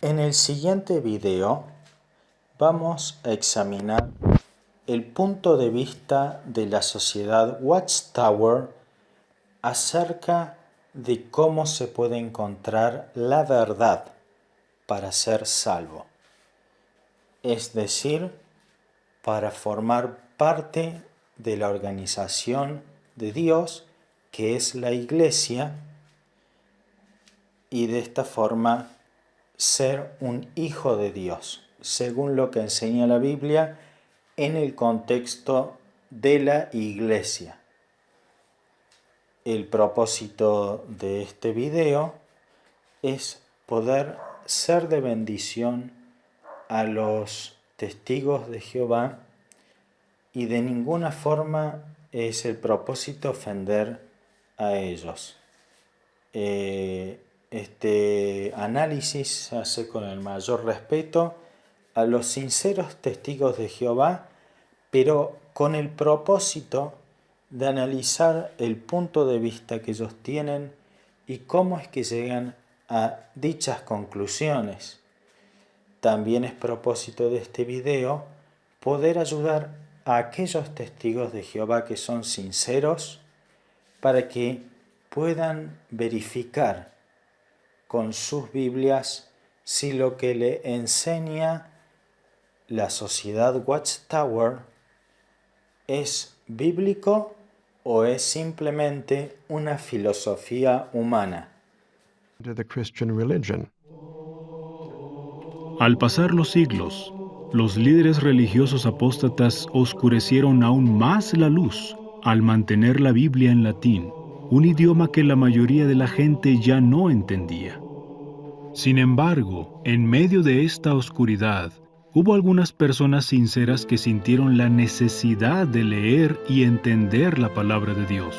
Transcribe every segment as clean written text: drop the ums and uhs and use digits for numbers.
En el siguiente video vamos a examinar el punto de vista de la sociedad Watchtower acerca de cómo se puede encontrar la verdad para ser salvo, es decir, para formar parte de la organización de Dios, que es la Iglesia, y de esta forma ser un hijo de Dios, según lo que enseña la Biblia en el contexto de la Iglesia. El propósito de este video es poder ser de bendición a los testigos de Jehová y de ninguna forma es el propósito ofender a ellos. Este análisis se hace con el mayor respeto a los sinceros testigos de Jehová, pero con el propósito de analizar el punto de vista que ellos tienen y cómo es que llegan a dichas conclusiones. También es propósito de este video poder ayudar a aquellos testigos de Jehová que son sinceros para que puedan verificar con sus Biblias si lo que le enseña la sociedad Watchtower es bíblico o es simplemente una filosofía humana. Al pasar los siglos, los líderes religiosos apóstatas oscurecieron aún más la luz al mantener la Biblia en latín, un idioma que la mayoría de la gente ya no entendía. Sin embargo, en medio de esta oscuridad, hubo algunas personas sinceras que sintieron la necesidad de leer y entender la palabra de Dios.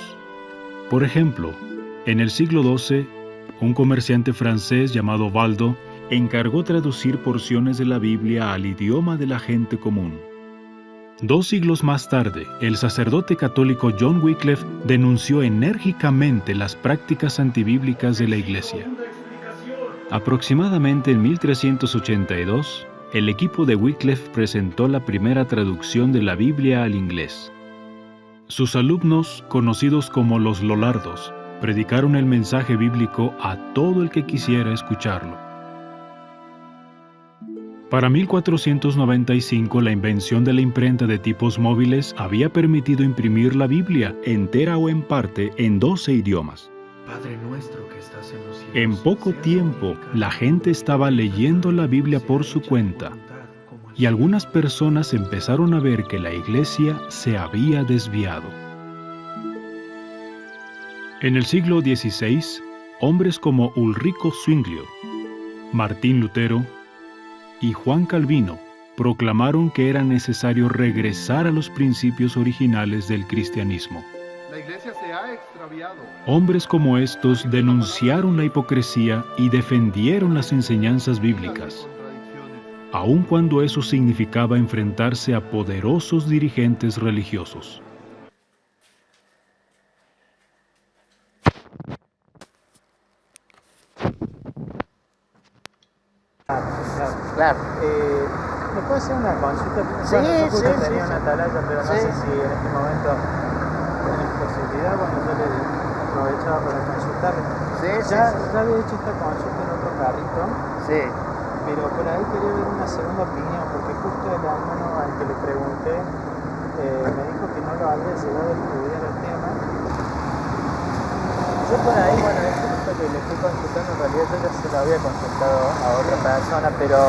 Por ejemplo, en el siglo XII, un comerciante francés llamado Valdo encargó traducir porciones de la Biblia al idioma de la gente común. 2 siglos más tarde, el sacerdote católico John Wycliffe denunció enérgicamente las prácticas antibíblicas de la Iglesia. Aproximadamente en 1382, el equipo de Wycliffe presentó la primera traducción de la Biblia al inglés. Sus alumnos, conocidos como los Lollardos, predicaron el mensaje bíblico a todo el que quisiera escucharlo. Para 1495, la invención de la imprenta de tipos móviles había permitido imprimir la Biblia, entera o en parte, en 12 idiomas. Padre nuestro que estás en los cielos, En poco tiempo, la gente estaba leyendo la Biblia por su cuenta, y algunas personas empezaron a ver que la Iglesia se había desviado. En el siglo XVI, hombres como Ulrico Zwinglio, Martín Lutero y Juan Calvino proclamaron que era necesario regresar a los principios originales del cristianismo. La iglesia se ha extraviado. Hombres como estos denunciaron la hipocresía y defendieron las enseñanzas bíblicas, aun cuando eso significaba enfrentarse a poderosos dirigentes religiosos. Claro. ¿Me puede hacer una consulta? Sí, Bueno, yo justo sí, tenía sí, una sí. atalaya, pero no Sí. sé si en este momento tenés posibilidad. Bueno, yo le aprovechaba para consultarle. Sí, Ya sí, había hecho esta consulta en otro carrito, sí. pero por ahí quería ver una segunda opinión, porque justo el hermano al que le pregunté me dijo que no lo había llegado a estudiar el tema. Yo por ahí, bueno, esto que le estoy consultando, en realidad yo ya se lo había consultado a otra persona, pero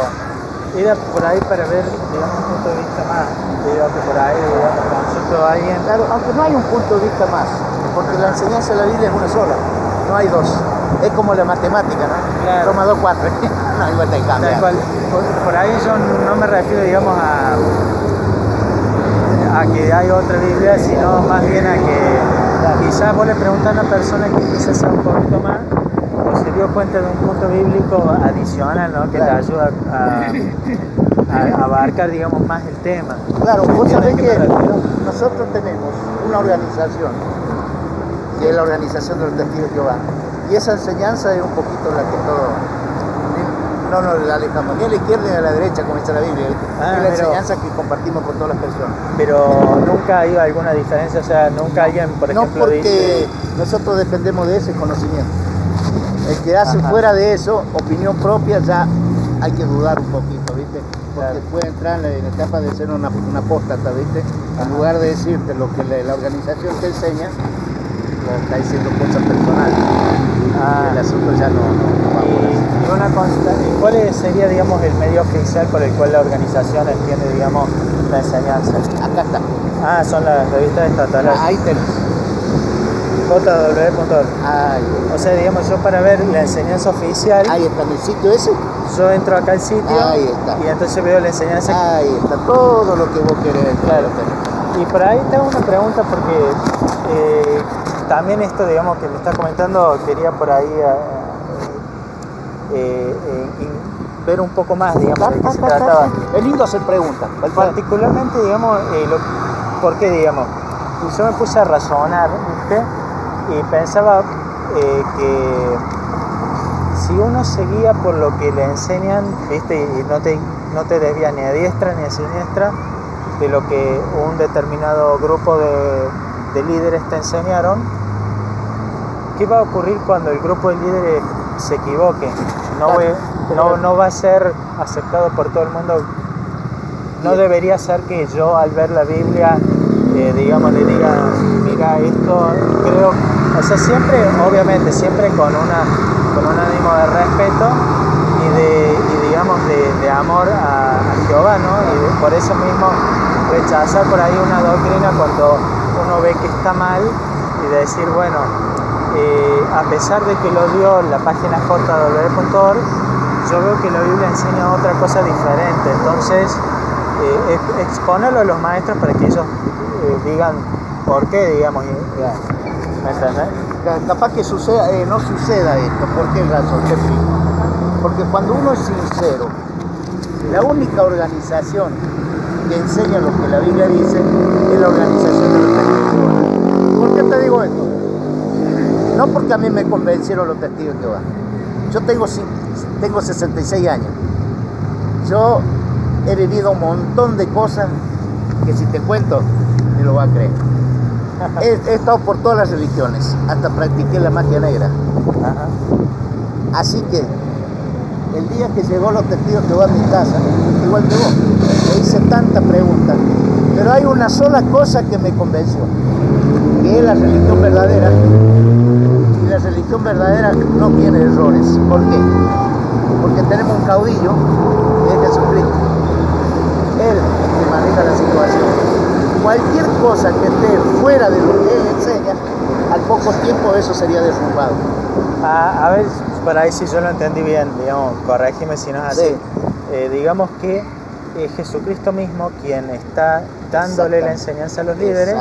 era por ahí para ver, digamos, un punto de vista más. Digo que por ahí, digamos, consulto a alguien. Claro, aunque no hay un punto de vista más, porque la enseñanza de la Biblia es una sola, no hay dos. Es como la matemática, ¿no? Claro. Toma 2, 4. No, igual te cambia. Tal cual. Por ahí yo no me refiero, digamos, a que hay otra Biblia, sino más bien a que quizás vos le preguntas a una persona que quizás sabe un poquito más, o se dio cuenta de un punto bíblico adicional, ¿no? Que te ayuda a abarcar, digamos, más el tema. Claro, vos sabés ¿Entiendes que a qué me refiero? nosotros tenemos una organización, que es la organización de los testigos de Jehová, y esa enseñanza es un poquito la que todo, no nos alejamos ni a la izquierda ni a la derecha, como dice la Biblia. Es la enseñanza que compartimos con todas las personas. Pero nunca hay alguna diferencia, o sea, nunca alguien, por ejemplo, no, porque dice... nosotros dependemos de ese conocimiento. El que hace fuera de eso, opinión propia, ya hay que dudar un poquito, ¿viste? Porque puede entrar en la etapa de ser una apóstata, ¿viste? En lugar de decirte lo que la organización te enseña, está diciendo cosas personales. El asunto ya no va por así. ¿Y cuál sería, digamos, el medio oficial por el cual la organización entiende, digamos, la enseñanza? Acá está. Son las revistas estatales. Ahí tenés. jw.org. O sea, digamos, yo para ver la enseñanza oficial... Ahí está, en el sitio ese. Yo entro acá al sitio. Ahí está. Y entonces veo la enseñanza. Ahí está, todo lo que vos querés. Claro. Y por ahí tengo una pregunta porque también esto, digamos, que me está comentando, quería por ahí ver un poco más, digamos, de qué se trataba. Es lindo hacer preguntas. Particularmente, digamos, ¿por qué, digamos? Y yo me puse a razonar, ¿viste? Y pensaba que si uno seguía por lo que le enseñan, ¿viste? Y no te desvías ni a diestra ni a siniestra de lo que un determinado grupo de líderes te enseñaron, ¿qué va a ocurrir cuando el grupo de líderes se equivoque? No va a ser aceptado por todo el mundo. No debería ser que yo, al ver la Biblia, digamos, le diga, mira, esto creo, o sea, siempre, obviamente, siempre con un ánimo de respeto y digamos, de amor a Jehová, ¿no? Y por eso mismo rechazar por ahí una doctrina cuando uno ve que está mal y decir, bueno, a pesar de que lo dio la página jw.org, yo veo que la Biblia enseña otra cosa diferente. Entonces, exponerlo a los maestros para que ellos digan por qué, digamos. ¿Me entendés? Capaz que no suceda esto. ¿Por qué razón? Te explico. Porque cuando uno es sincero, la única organización que enseña lo que la Biblia dice es la organización de los testigos de Jehová. ¿Por qué te digo esto? No porque a mí me convencieron los testigos de Jehová. Yo tengo 66 años. Yo he vivido un montón de cosas que si te cuento, ni lo vas a creer. He estado por todas las religiones, hasta practiqué la magia negra. Así que el día que llegó los testigos de Jehová a mi casa, igual que vos, me hice tantas preguntas, pero hay una sola cosa que me convenció, que es la religión verdadera. Y la religión verdadera no tiene errores. ¿Por qué? Porque tenemos un caudillo, que es Jesucristo. Él que maneja la situación. Cualquier cosa que esté fuera de lo que él enseña, al poco tiempo eso sería derrumbado. A ver, por ahí si yo lo entendí bien, digamos, corrígeme si no es así. Sí. Digamos que es Jesucristo mismo quien está dándole la enseñanza a los líderes,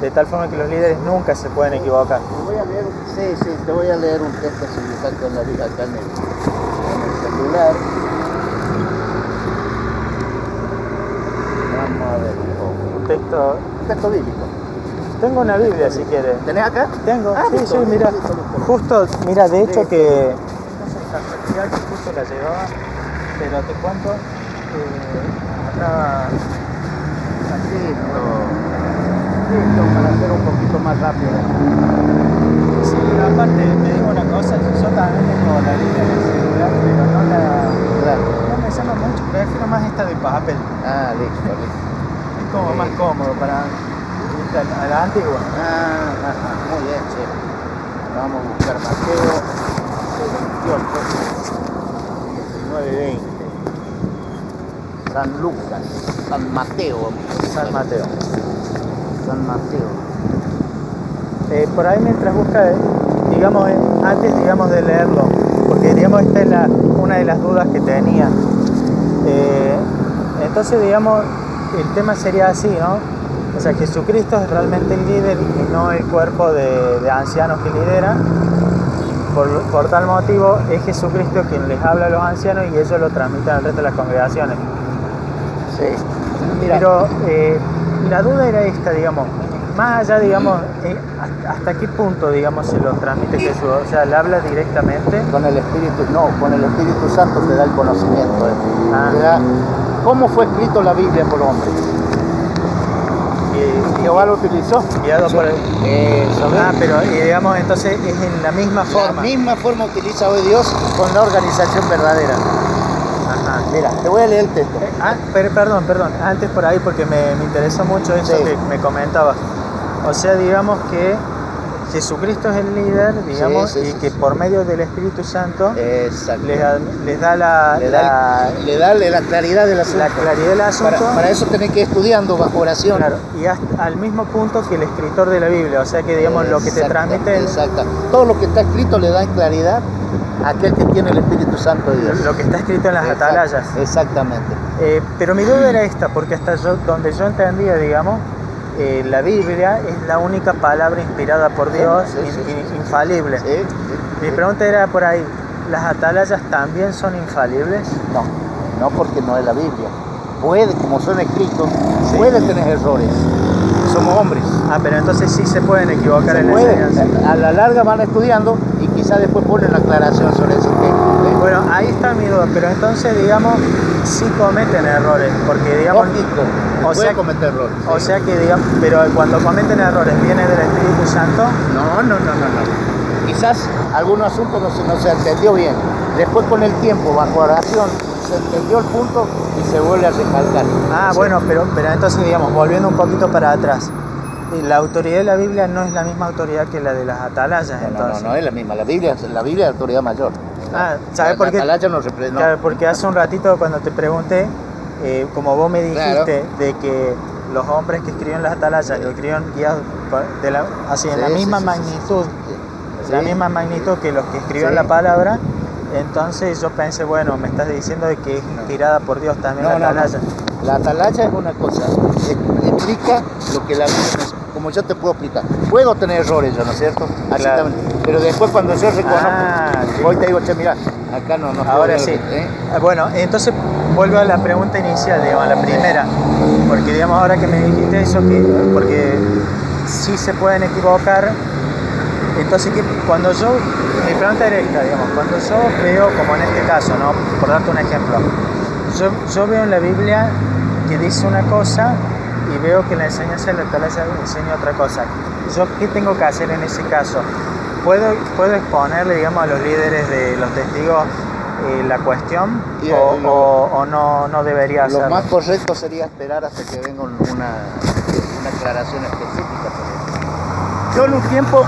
de tal forma que los líderes nunca se pueden equivocar. Te voy a leer un texto si lo saco en la vida acá en el celular. Vamos a ver un poco. Un texto bíblico. Tengo una Biblia si quieres. ¿Tenés acá? Tengo, sí, mira. Justo, mira, de hecho que justo la llevaba, pero te cuento, acá listo, para hacer un poquito más rápido. Sí, pero aparte, te digo una cosa, yo también tengo la Biblia en el celular, pero no me llama mucho, prefiero más esta de papel. Listo. Es como más cómodo para a la antigua. Muy bien, che. Vamos a buscar Mateo 28, 19-20. San Lucas, San Mateo. Por ahí mientras busca, digamos, antes de leerlo, porque digamos esta es una de las dudas que tenía. Entonces, digamos, el tema sería así, ¿no? O sea, Jesucristo es realmente el líder y no el cuerpo de ancianos que lidera. Por tal motivo, es Jesucristo quien les habla a los ancianos y ellos lo transmiten al resto de las congregaciones. Sí. Mira. Pero la duda era esta, digamos. más allá, digamos, ¿hasta qué punto, digamos, se lo transmite Jesús? O sea, ¿le habla directamente? Con el Espíritu Santo te da el conocimiento. Ah. Te da cómo fue escrito la Biblia por hombre. Y Jehová lo utilizó. Guiado por el... pero digamos, entonces es en la misma forma. La misma forma utiliza hoy Dios con la organización verdadera. Ajá. Mira, te voy a leer el texto. Perdón, antes por ahí, porque me interesó mucho eso Sí. que me comentabas. O sea, digamos que Jesucristo es el líder, digamos, y que por medio del Espíritu Santo Exacto. les da la claridad del asunto. la claridad del asunto. Para eso tenés que ir estudiando bajo oración. Claro, y al mismo punto que el escritor de la Biblia, o sea que digamos lo que te transmite... Exacto. Todo lo que está escrito le da claridad a aquel que tiene el Espíritu Santo de Dios. Lo que está escrito en las atalayas. Exactamente. Pero mi duda era esta, porque hasta donde yo entendía, digamos, la Biblia es la única palabra inspirada por Dios, infalible. Sí. Mi pregunta era por ahí, ¿las atalayas también son infalibles? No porque no es la Biblia. Puede, como son escritos, Sí. puede tener errores. Somos hombres. Pero entonces sí se pueden equivocar Se en la puede. enseñanza. A la larga van estudiando y quizás después ponen la aclaración sobre ese texto. Bueno, ahí está mi duda, pero entonces, digamos, sí cometen errores, porque digamos... Lógico, o sea, puede cometer errores. O sea que, digamos, pero cuando cometen errores, ¿viene del Espíritu Santo? No. Quizás algún asunto no se entendió bien. Después con el tiempo, bajo oración, se entendió el punto y se vuelve a recalcar. Sí. Bueno, pero entonces, digamos, volviendo un poquito para atrás, la autoridad de la Biblia no es la misma autoridad que la de las atalayas, entonces. No es la misma. La Biblia es la autoridad mayor. ¿Sabes por qué? La atalaya no representa. Claro, porque hace un ratito cuando te pregunté, como vos me dijiste, de que los hombres que escribieron las atalayas lo escribieron guiados en la misma magnitud, la misma magnitud que los que escribieron la palabra. Entonces yo pensé, bueno, me estás diciendo de que es inspirada por Dios también la atalaya. No. La atalaya es una cosa, explica lo que la Biblia nos... Como yo te puedo explicar. Puedo tener errores yo, ¿no es cierto? Así Claro. también. Pero después cuando yo reconozco, Sí. hoy te digo, che, mira, acá no. Ahora sí. Bueno, entonces vuelvo a la pregunta inicial, digamos, a la primera. Porque, digamos, ahora que me dijiste eso, porque sí se pueden equivocar. Entonces, cuando mi pregunta era esta, digamos, cuando yo veo, como en este caso, ¿no? Por darte un ejemplo, yo veo en la Biblia que dice una cosa y veo que la enseñanza de la atalaya enseña otra cosa. ¿Yo qué tengo que hacer en ese caso? ¿Puedo exponerle, digamos, a los líderes de los testigos la cuestión o no debería hacerlo? Lo más correcto sería esperar hasta que venga una aclaración específica sobre eso. Yo en un tiempo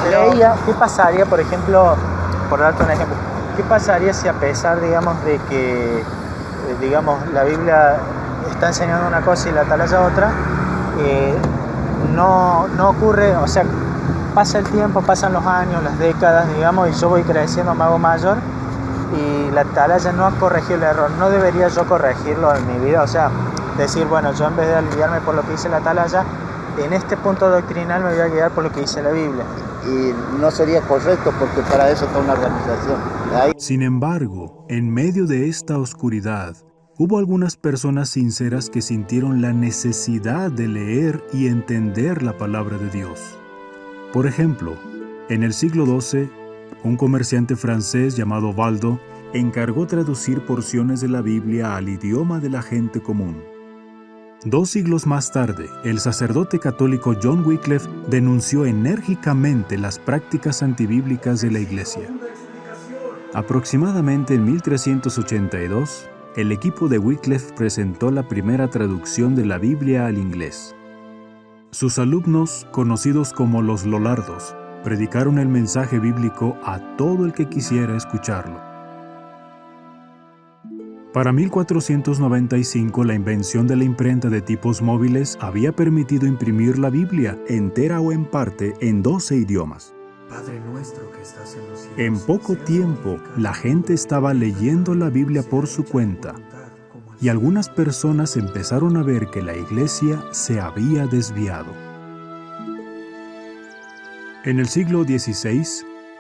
leía... ¿Qué pasaría, por ejemplo, por darte un ejemplo, qué pasaría si a pesar, digamos, de que, digamos, la Biblia está enseñando una cosa y la atalaya otra, no ocurre, o sea, pasa el tiempo, pasan los años, las décadas, digamos, y yo voy creciendo, me hago mayor, y la atalaya no ha corregido el error? ¿No debería yo corregirlo en mi vida? O sea, decir, bueno, yo en vez de aliviarme por lo que dice la atalaya, en este punto doctrinal me voy a guiar por lo que dice la Biblia. Y no sería correcto porque para eso está una organización. Sin embargo, en medio de esta oscuridad, hubo algunas personas sinceras que sintieron la necesidad de leer y entender la palabra de Dios. Por ejemplo, en el siglo XII, un comerciante francés llamado Valdo encargó traducir porciones de la Biblia al idioma de la gente común. 2 siglos más tarde, el sacerdote católico John Wycliffe denunció enérgicamente las prácticas antibíblicas de la Iglesia. Aproximadamente en 1382, el equipo de Wycliffe presentó la primera traducción de la Biblia al inglés. Sus alumnos, conocidos como los Lollardos, predicaron el mensaje bíblico a todo el que quisiera escucharlo. Para 1495, la invención de la imprenta de tipos móviles había permitido imprimir la Biblia, entera o en parte, en 12 idiomas. Padre nuestro que estás en los cielos. En poco tiempo, la gente estaba leyendo la Biblia por su cuenta, y algunas personas empezaron a ver que la Iglesia se había desviado. En el siglo XVI,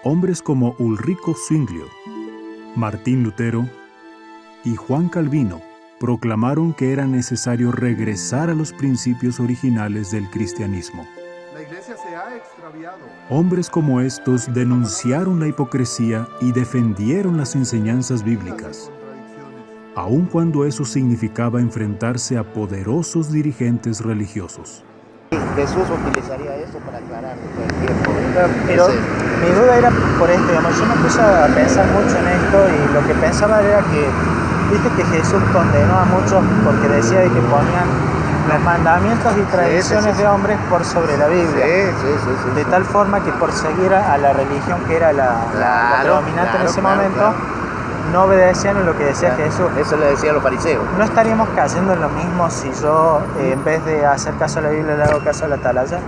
hombres como Ulrico Zwinglio, Martín Lutero y Juan Calvino proclamaron que era necesario regresar a los principios originales del cristianismo. La iglesia se ha extraviado. Hombres como estos denunciaron la hipocresía y defendieron las enseñanzas bíblicas, aun cuando eso significaba enfrentarse a poderosos dirigentes religiosos. Jesús utilizaría eso para aclarar todo el tiempo. Pero mi duda era por esto, digamos, yo me puse a pensar mucho en esto y lo que pensaba era que, viste que Jesús condenó a muchos porque decía de que ponían los mandamientos y tradiciones de hombres por sobre la Biblia. Sí. De tal forma que por seguir a la religión que era la predominante en ese momento, no obedecían a lo que decía Jesús. Eso le decía a los fariseos. ¿No estaríamos cayendo en lo mismo si yo, en vez de hacer caso a la Biblia, le hago caso a la atalaya?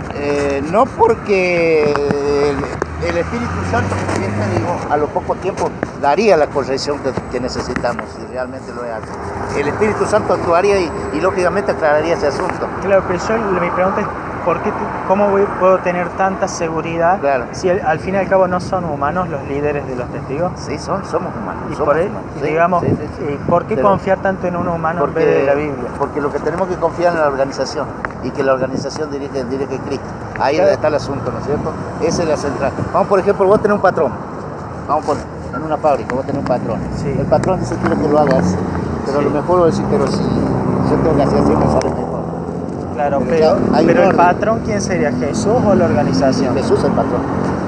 No, porque el Espíritu Santo, como bien te digo, a lo poco tiempo daría la corrección que necesitamos, si realmente lo hace. El Espíritu Santo actuaría y lógicamente aclararía ese asunto. Claro, pero mi pregunta es, ¿cómo puedo tener tanta seguridad si al fin y al cabo no son humanos los líderes de los testigos? Sí, somos humanos. Y somos por humanos. digamos, ¿por qué confiar tanto en un humano en vez de la Biblia? Porque lo que tenemos que confiar en la organización y que la organización dirige Cristo. Ahí es donde está el asunto, ¿no es cierto? Esa es la central. Vamos, por ejemplo, vos tenés un patrón. Vamos por en una fábrica, vos tenés un patrón. Sí. El patrón dice quiero que lo hagas, pero a lo mejor vos decís, pero si yo tengo que hacer así, me sale mejor. Claro, pero el patrón, ¿quién sería? ¿Jesús o la organización? Jesús es el patrón.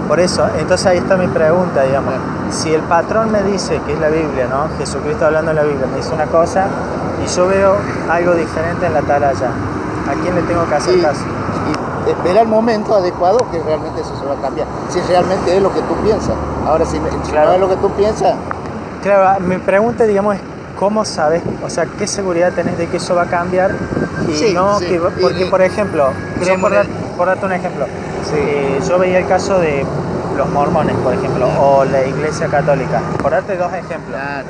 Por eso, entonces ahí está mi pregunta, digamos. Si el patrón me dice que es la Biblia, ¿no? Jesucristo hablando en la Biblia me dice una cosa y yo veo algo diferente en la atalaya, ¿a quién le tengo que hacer caso? Y espera el momento adecuado que realmente eso se va a cambiar. Si realmente es lo que tú piensas. Ahora, si no es lo que tú piensas... Claro, mi pregunta, digamos, es ¿cómo sabes? O sea, ¿qué seguridad tenés de que eso va a cambiar? Porque, por ejemplo, por darte un ejemplo, yo veía el caso de los mormones, por ejemplo, o la Iglesia Católica. Por darte dos ejemplos. Claro.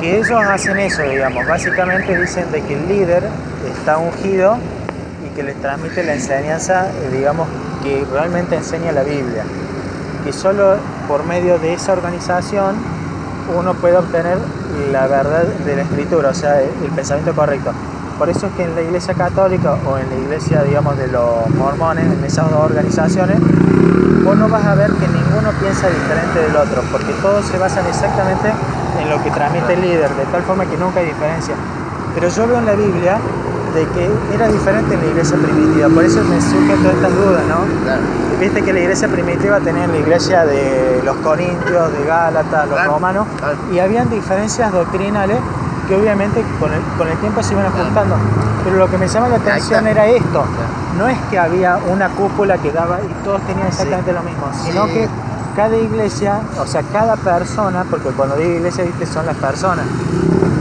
Que ellos hacen eso, digamos. Básicamente dicen de que el líder está ungido y que les transmite la enseñanza, digamos, que realmente enseña la Biblia. Que solo por medio de esa organización uno puede obtener la verdad de la Escritura, o sea, el pensamiento correcto. Por eso es que en la Iglesia Católica o en la Iglesia, digamos, de los mormones, en esas dos organizaciones, vos no vas a ver que ninguno piensa diferente del otro, porque todos se basan exactamente en lo que transmite el líder, de tal forma que nunca hay diferencia. Pero yo veo en la Biblia de que era diferente en la iglesia primitiva, por eso me surgen todas estas dudas, ¿no? Claro. Viste que la iglesia primitiva tenía la iglesia de los corintios, de Gálatas, los romanos, y habían diferencias doctrinales que obviamente con el tiempo se iban ajustando. Pero lo que me llama la atención era esto, no es que había una cúpula que daba y todos tenían exactamente lo mismo, sino que cada iglesia, o sea, cada persona, porque cuando digo iglesia, viste, son las personas,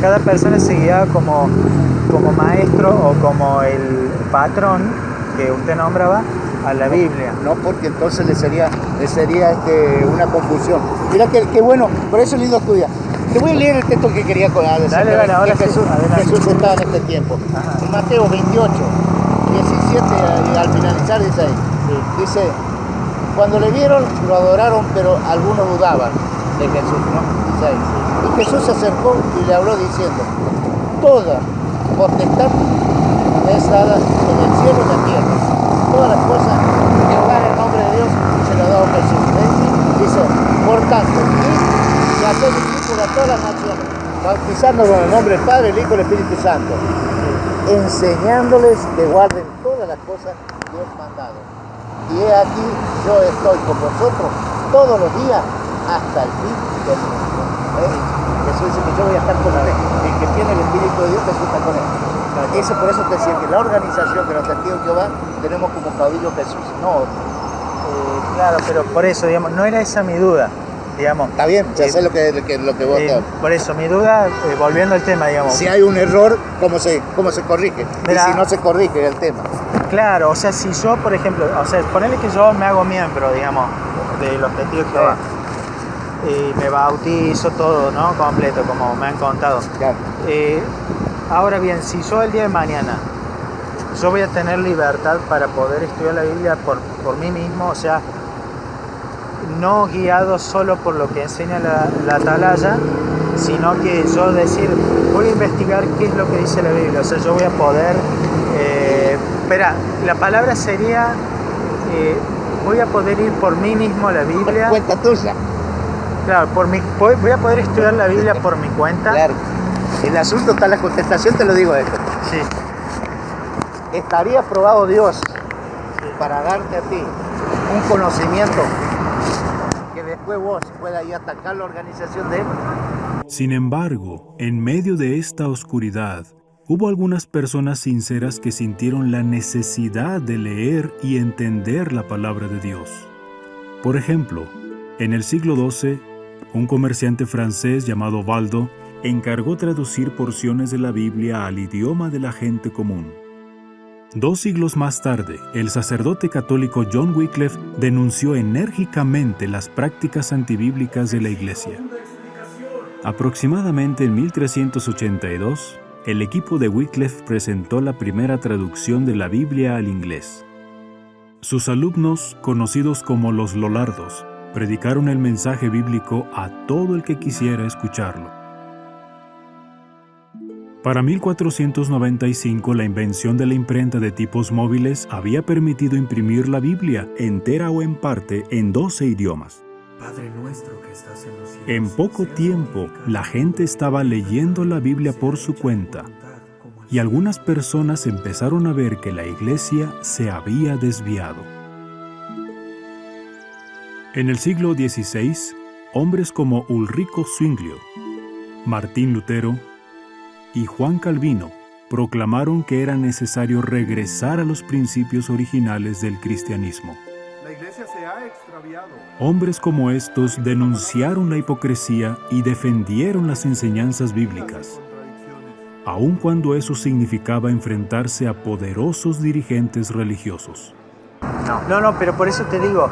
cada persona se guiaba como maestro o como el patrón que usted nombraba a la Biblia. No, porque entonces le sería una confusión. Mira que bueno, por eso es lindo estudiar. Te voy a leer el texto que quería decir. Dale, ahora que Jesús estaba en este tiempo. Ajá. En Mateo 28, 17, y al finalizar dice ahí, dice, cuando le vieron, lo adoraron, pero algunos dudaban de Jesús, ¿no? Dice ahí. Y Jesús se acercó y le habló diciendo, toda potestad me es dada en el cielo y en la tierra. Todas las cosas que van en nombre de Dios se lo ha dado Jesús. Dice, por tanto, y hacer discípulos a todas las naciones, bautizándolos en el nombre del Padre, el Hijo y el Espíritu Santo, enseñándoles que guarden todas las cosas que os he mandado. Y he aquí, yo estoy con vosotros todos los días hasta el fin del mundo. Jesús dice que yo voy a estar con él. El que tiene el Espíritu de Dios, Jesús está con él. Por eso te decía que la organización de los testigos de Jehová tenemos como caudillo Jesús, no otro. Claro, pero por eso, digamos, no era esa mi duda, digamos. Está bien, ya sé lo que vos te... Por eso, mi duda, volviendo al tema, digamos. Si hay un error, ¿cómo se corrige? Mira, y si no se corrige el tema. Claro, o sea, si yo, por ejemplo, o sea, ponele que yo me hago miembro, digamos, de los testigos de Jehová. Y me bautizo todo, ¿no? Completo, como me han contado. Claro. Ahora bien, si yo el día de mañana yo voy a tener libertad para poder estudiar la Biblia por mí mismo, o sea, no guiado solo por lo que enseña la atalaya, sino que yo decir, voy a investigar qué es lo que dice la Biblia, o sea, yo voy a poder, espera, la palabra sería, voy a poder ir por mí mismo a la Biblia. Cuenta tuya. Claro, voy a poder estudiar la Biblia por mi cuenta. Claro. El asunto está en la contestación, te lo digo esto. Sí. ¿Estaría aprobado Dios para darte a ti un conocimiento que después vos puedas ir a atacar la organización de él? Sin embargo, en medio de esta oscuridad, hubo algunas personas sinceras que sintieron la necesidad de leer y entender la palabra de Dios. Por ejemplo, en el siglo XII, un comerciante francés llamado Valdo encargó traducir porciones de la Biblia al idioma de la gente común. 2 siglos más tarde, el sacerdote católico John Wycliffe denunció enérgicamente las prácticas antibíblicas de la Iglesia. Aproximadamente en 1382, el equipo de Wycliffe presentó la primera traducción de la Biblia al inglés. Sus alumnos, conocidos como los Lollardos, predicaron el mensaje bíblico a todo el que quisiera escucharlo. Para 1495, la invención de la imprenta de tipos móviles había permitido imprimir la Biblia, entera o en parte, en 12 idiomas. Padre nuestro que estás en los cielos. En poco tiempo, la gente estaba leyendo la Biblia por su cuenta, y algunas personas empezaron a ver que la Iglesia se había desviado. En el siglo XVI, hombres como Ulrico Zwinglio, Martín Lutero y Juan Calvino proclamaron que era necesario regresar a los principios originales del cristianismo. La iglesia se ha extraviado. Hombres como estos denunciaron la hipocresía y defendieron las enseñanzas bíblicas, aun cuando eso significaba enfrentarse a poderosos dirigentes religiosos. No, pero por eso te digo,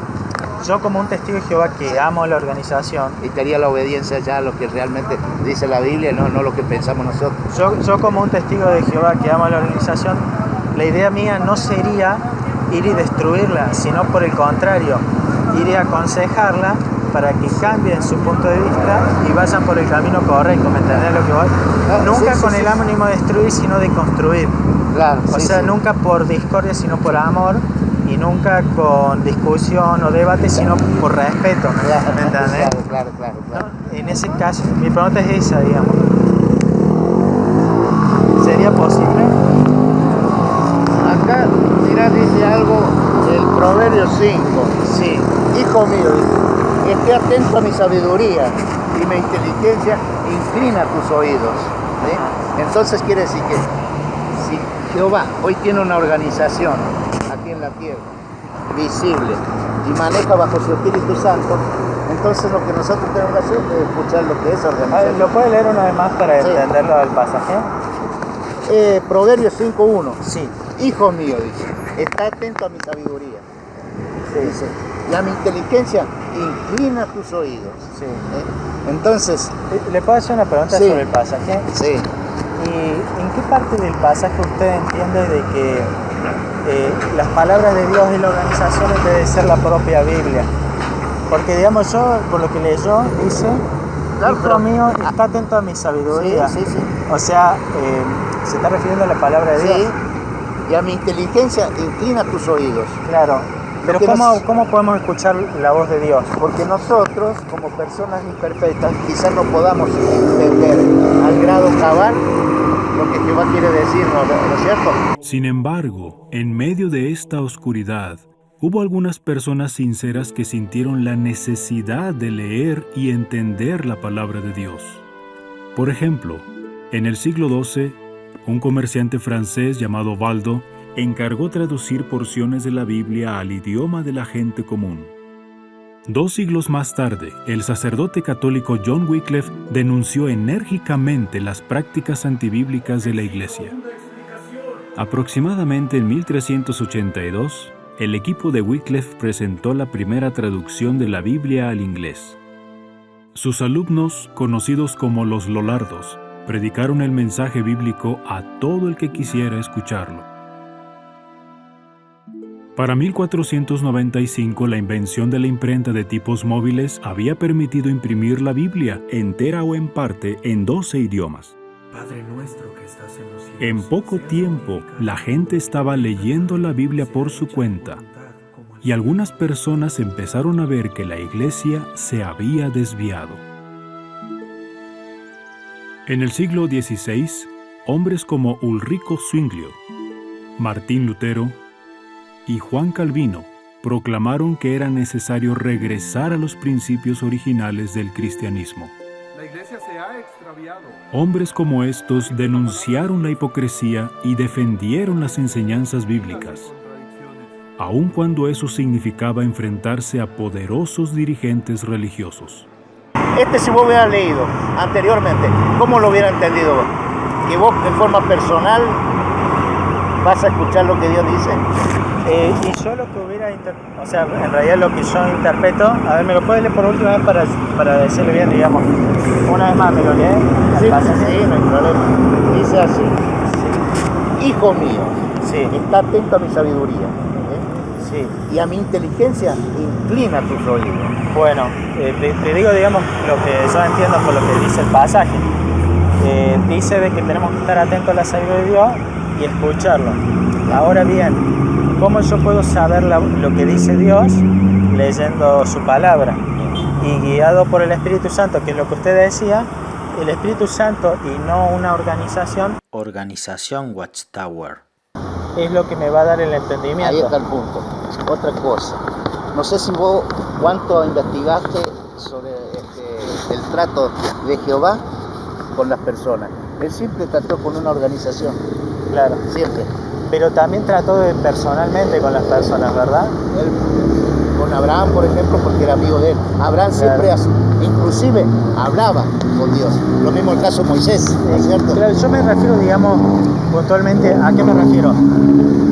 yo como un testigo de Jehová que amo la organización, Y te haría la obediencia ya a lo que realmente dice la Biblia, no lo que pensamos nosotros. yo como un testigo de Jehová que ama la organización, la idea mía no sería ir y destruirla, sino por el contrario, ir y aconsejarla para que cambien su punto de vista y vayan por el camino correcto, ¿me entendés lo que voy? Nunca sí, con sí, el sí. ánimo de destruir, sino de construir. Claro, O sea, nunca por discordia, sino por amor, y nunca con discusión o debate, sino por respeto, ¿me entendés? Claro. ¿No? En ese caso, mi pregunta es esa, digamos. ¿Sería posible? Acá, mira, dice algo del Proverbio 5. Sí. Hijo mío, esté atento a mi sabiduría y mi inteligencia, inclina tus oídos. ¿Sí? Entonces quiere decir que si Jehová hoy tiene una organización aquí en la tierra, visible, y maneja bajo su Espíritu Santo, entonces lo que nosotros tenemos que hacer es escuchar lo que es organización. ¿Lo puede leer una vez más para Sí. entenderlo del pasaje? Proverbios 5.1. Sí. Hijo mío, dice, está atento a mi sabiduría. Dice, y a mi inteligencia, inclina tus oídos. Sí. Entonces, ¿Le puedo hacer una pregunta Sí. sobre el pasaje? sí, ¿Y en qué parte del pasaje usted entiende de que las palabras de Dios y la organización debe ser la propia Biblia? Porque digamos yo, por lo que leyó, dice, Claro, hijo pero- mío, está atento a mi sabiduría. sí. O sea, se está refiriendo a la palabra de Dios. Sí, y a mi inteligencia, inclina tus oídos. Claro. Pero que ¿cómo podemos escuchar la voz de Dios? Porque nosotros, como personas imperfectas, quizás no podamos entender al grado cabal lo que Jehová quiere decirnos, ¿no es cierto? Sin embargo, en medio de esta oscuridad, hubo algunas personas sinceras que sintieron la necesidad de leer y entender la palabra de Dios. Por ejemplo, en el siglo XII, un comerciante francés llamado Valdo encargó traducir porciones de la Biblia al idioma de la gente común. 2 siglos más tarde, el sacerdote católico John Wycliffe denunció enérgicamente las prácticas antibíblicas de la Iglesia. Aproximadamente en 1382, el equipo de Wycliffe presentó la primera traducción de la Biblia al inglés. Sus alumnos, conocidos como los Lollardos, predicaron el mensaje bíblico a todo el que quisiera escucharlo. Para 1495, la invención de la imprenta de tipos móviles había permitido imprimir la Biblia, entera o en parte, en 12 idiomas. Padre nuestro que estás en los cielos. En poco tiempo, la gente estaba leyendo la Biblia por su cuenta, y algunas personas empezaron a ver que la Iglesia se había desviado. En el siglo XVI, hombres como Ulrico Zwinglio, Martín Lutero y Juan Calvino proclamaron que era necesario regresar a los principios originales del cristianismo. La iglesia se ha extraviado. Hombres como estos denunciaron la hipocresía y defendieron las enseñanzas bíblicas, aun cuando eso significaba enfrentarse a poderosos dirigentes religiosos. Si vos hubieras leído anteriormente, ¿cómo lo hubiera entendido vos? Que vos de forma personal vas a escuchar lo que Dios dice. Y yo lo que hubiera, o sea, en realidad lo que yo interpreto, a ver, ¿me lo puedes leer por última vez para decirle bien, digamos? Una vez más, ¿me lo lees? Sí, no hay problema. Dice así, sí. Hijo mío, sí, está atento a mi sabiduría, sí, y a mi inteligencia, inclina tus oídos. Bueno, te digo, digamos, lo que yo entiendo por lo que dice el pasaje. Dice de que tenemos que estar atentos a la sabiduría de Dios y escucharlo. Ahora bien, ¿cómo yo puedo saber lo que dice Dios leyendo su palabra? Y guiado por el Espíritu Santo, que es lo que usted decía, el Espíritu Santo y no una organización. Organización Watchtower. Es lo que me va a dar el entendimiento. Ahí está el punto. Otra cosa. No sé si vos cuánto investigaste sobre el trato de Jehová con las personas. Él siempre trató con una organización. Claro. Siempre. Pero también trató personalmente con las personas, ¿verdad? Él, con Abraham, por ejemplo, porque era amigo de él. Abraham siempre, inclusive, hablaba con Dios. Lo mismo el caso de Moisés, ¿no es cierto? Claro, yo me refiero, digamos, puntualmente, ¿a qué me refiero?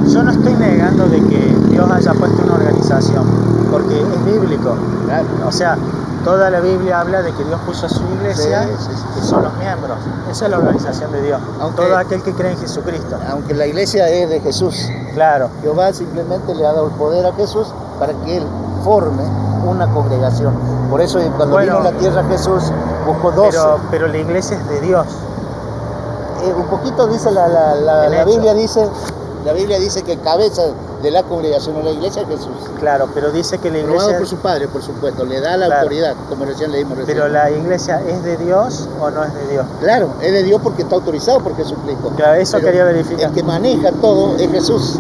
Yo no estoy negando de que Dios haya puesto una organización, porque es bíblico. Claro. O sea, toda la Biblia habla de que Dios puso a su iglesia, sí. que son los miembros. Esa es la organización de Dios. Todo aquel que cree en Jesucristo. Aunque la iglesia es de Jesús. Claro. Jehová simplemente le ha dado el poder a Jesús para que él forme una congregación. Por eso cuando vino a la tierra Jesús buscó 12. Pero la iglesia es de Dios. Un poquito dice la Biblia dice. La Biblia dice que cabeza de la congregación de la iglesia es Jesús. Claro, pero dice que la iglesia... Probado por su Padre, por supuesto, le da la autoridad, como recién leímos recién. Pero la iglesia ¿es de Dios o no es de Dios? Claro, es de Dios porque está autorizado por Jesucristo. Claro, eso pero quería verificar. El que maneja todo es Jesús.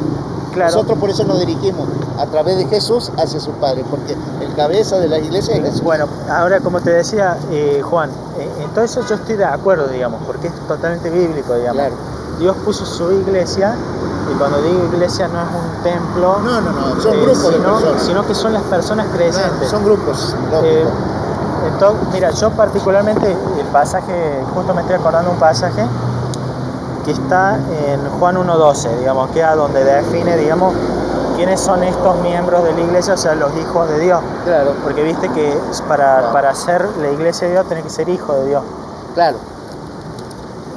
Claro. Nosotros por eso nos dirigimos a través de Jesús hacia su Padre, porque el cabeza de la iglesia es Jesús. Bueno, ahora como te decía, Juan, en todo eso yo estoy de acuerdo, digamos, porque es totalmente bíblico, digamos. Claro. Dios puso su iglesia, y cuando digo iglesia no es un templo, no, son grupos de personas. Sino que son las personas creyentes. Claro, son grupos. Entonces, mira, yo particularmente el pasaje, justo me estoy acordando un pasaje que está en Juan 1:12, digamos, que es a donde define, digamos, quiénes son estos miembros de la iglesia, o sea, los hijos de Dios. Claro. Porque viste que para ser la iglesia de Dios tenés que ser hijo de Dios. Claro.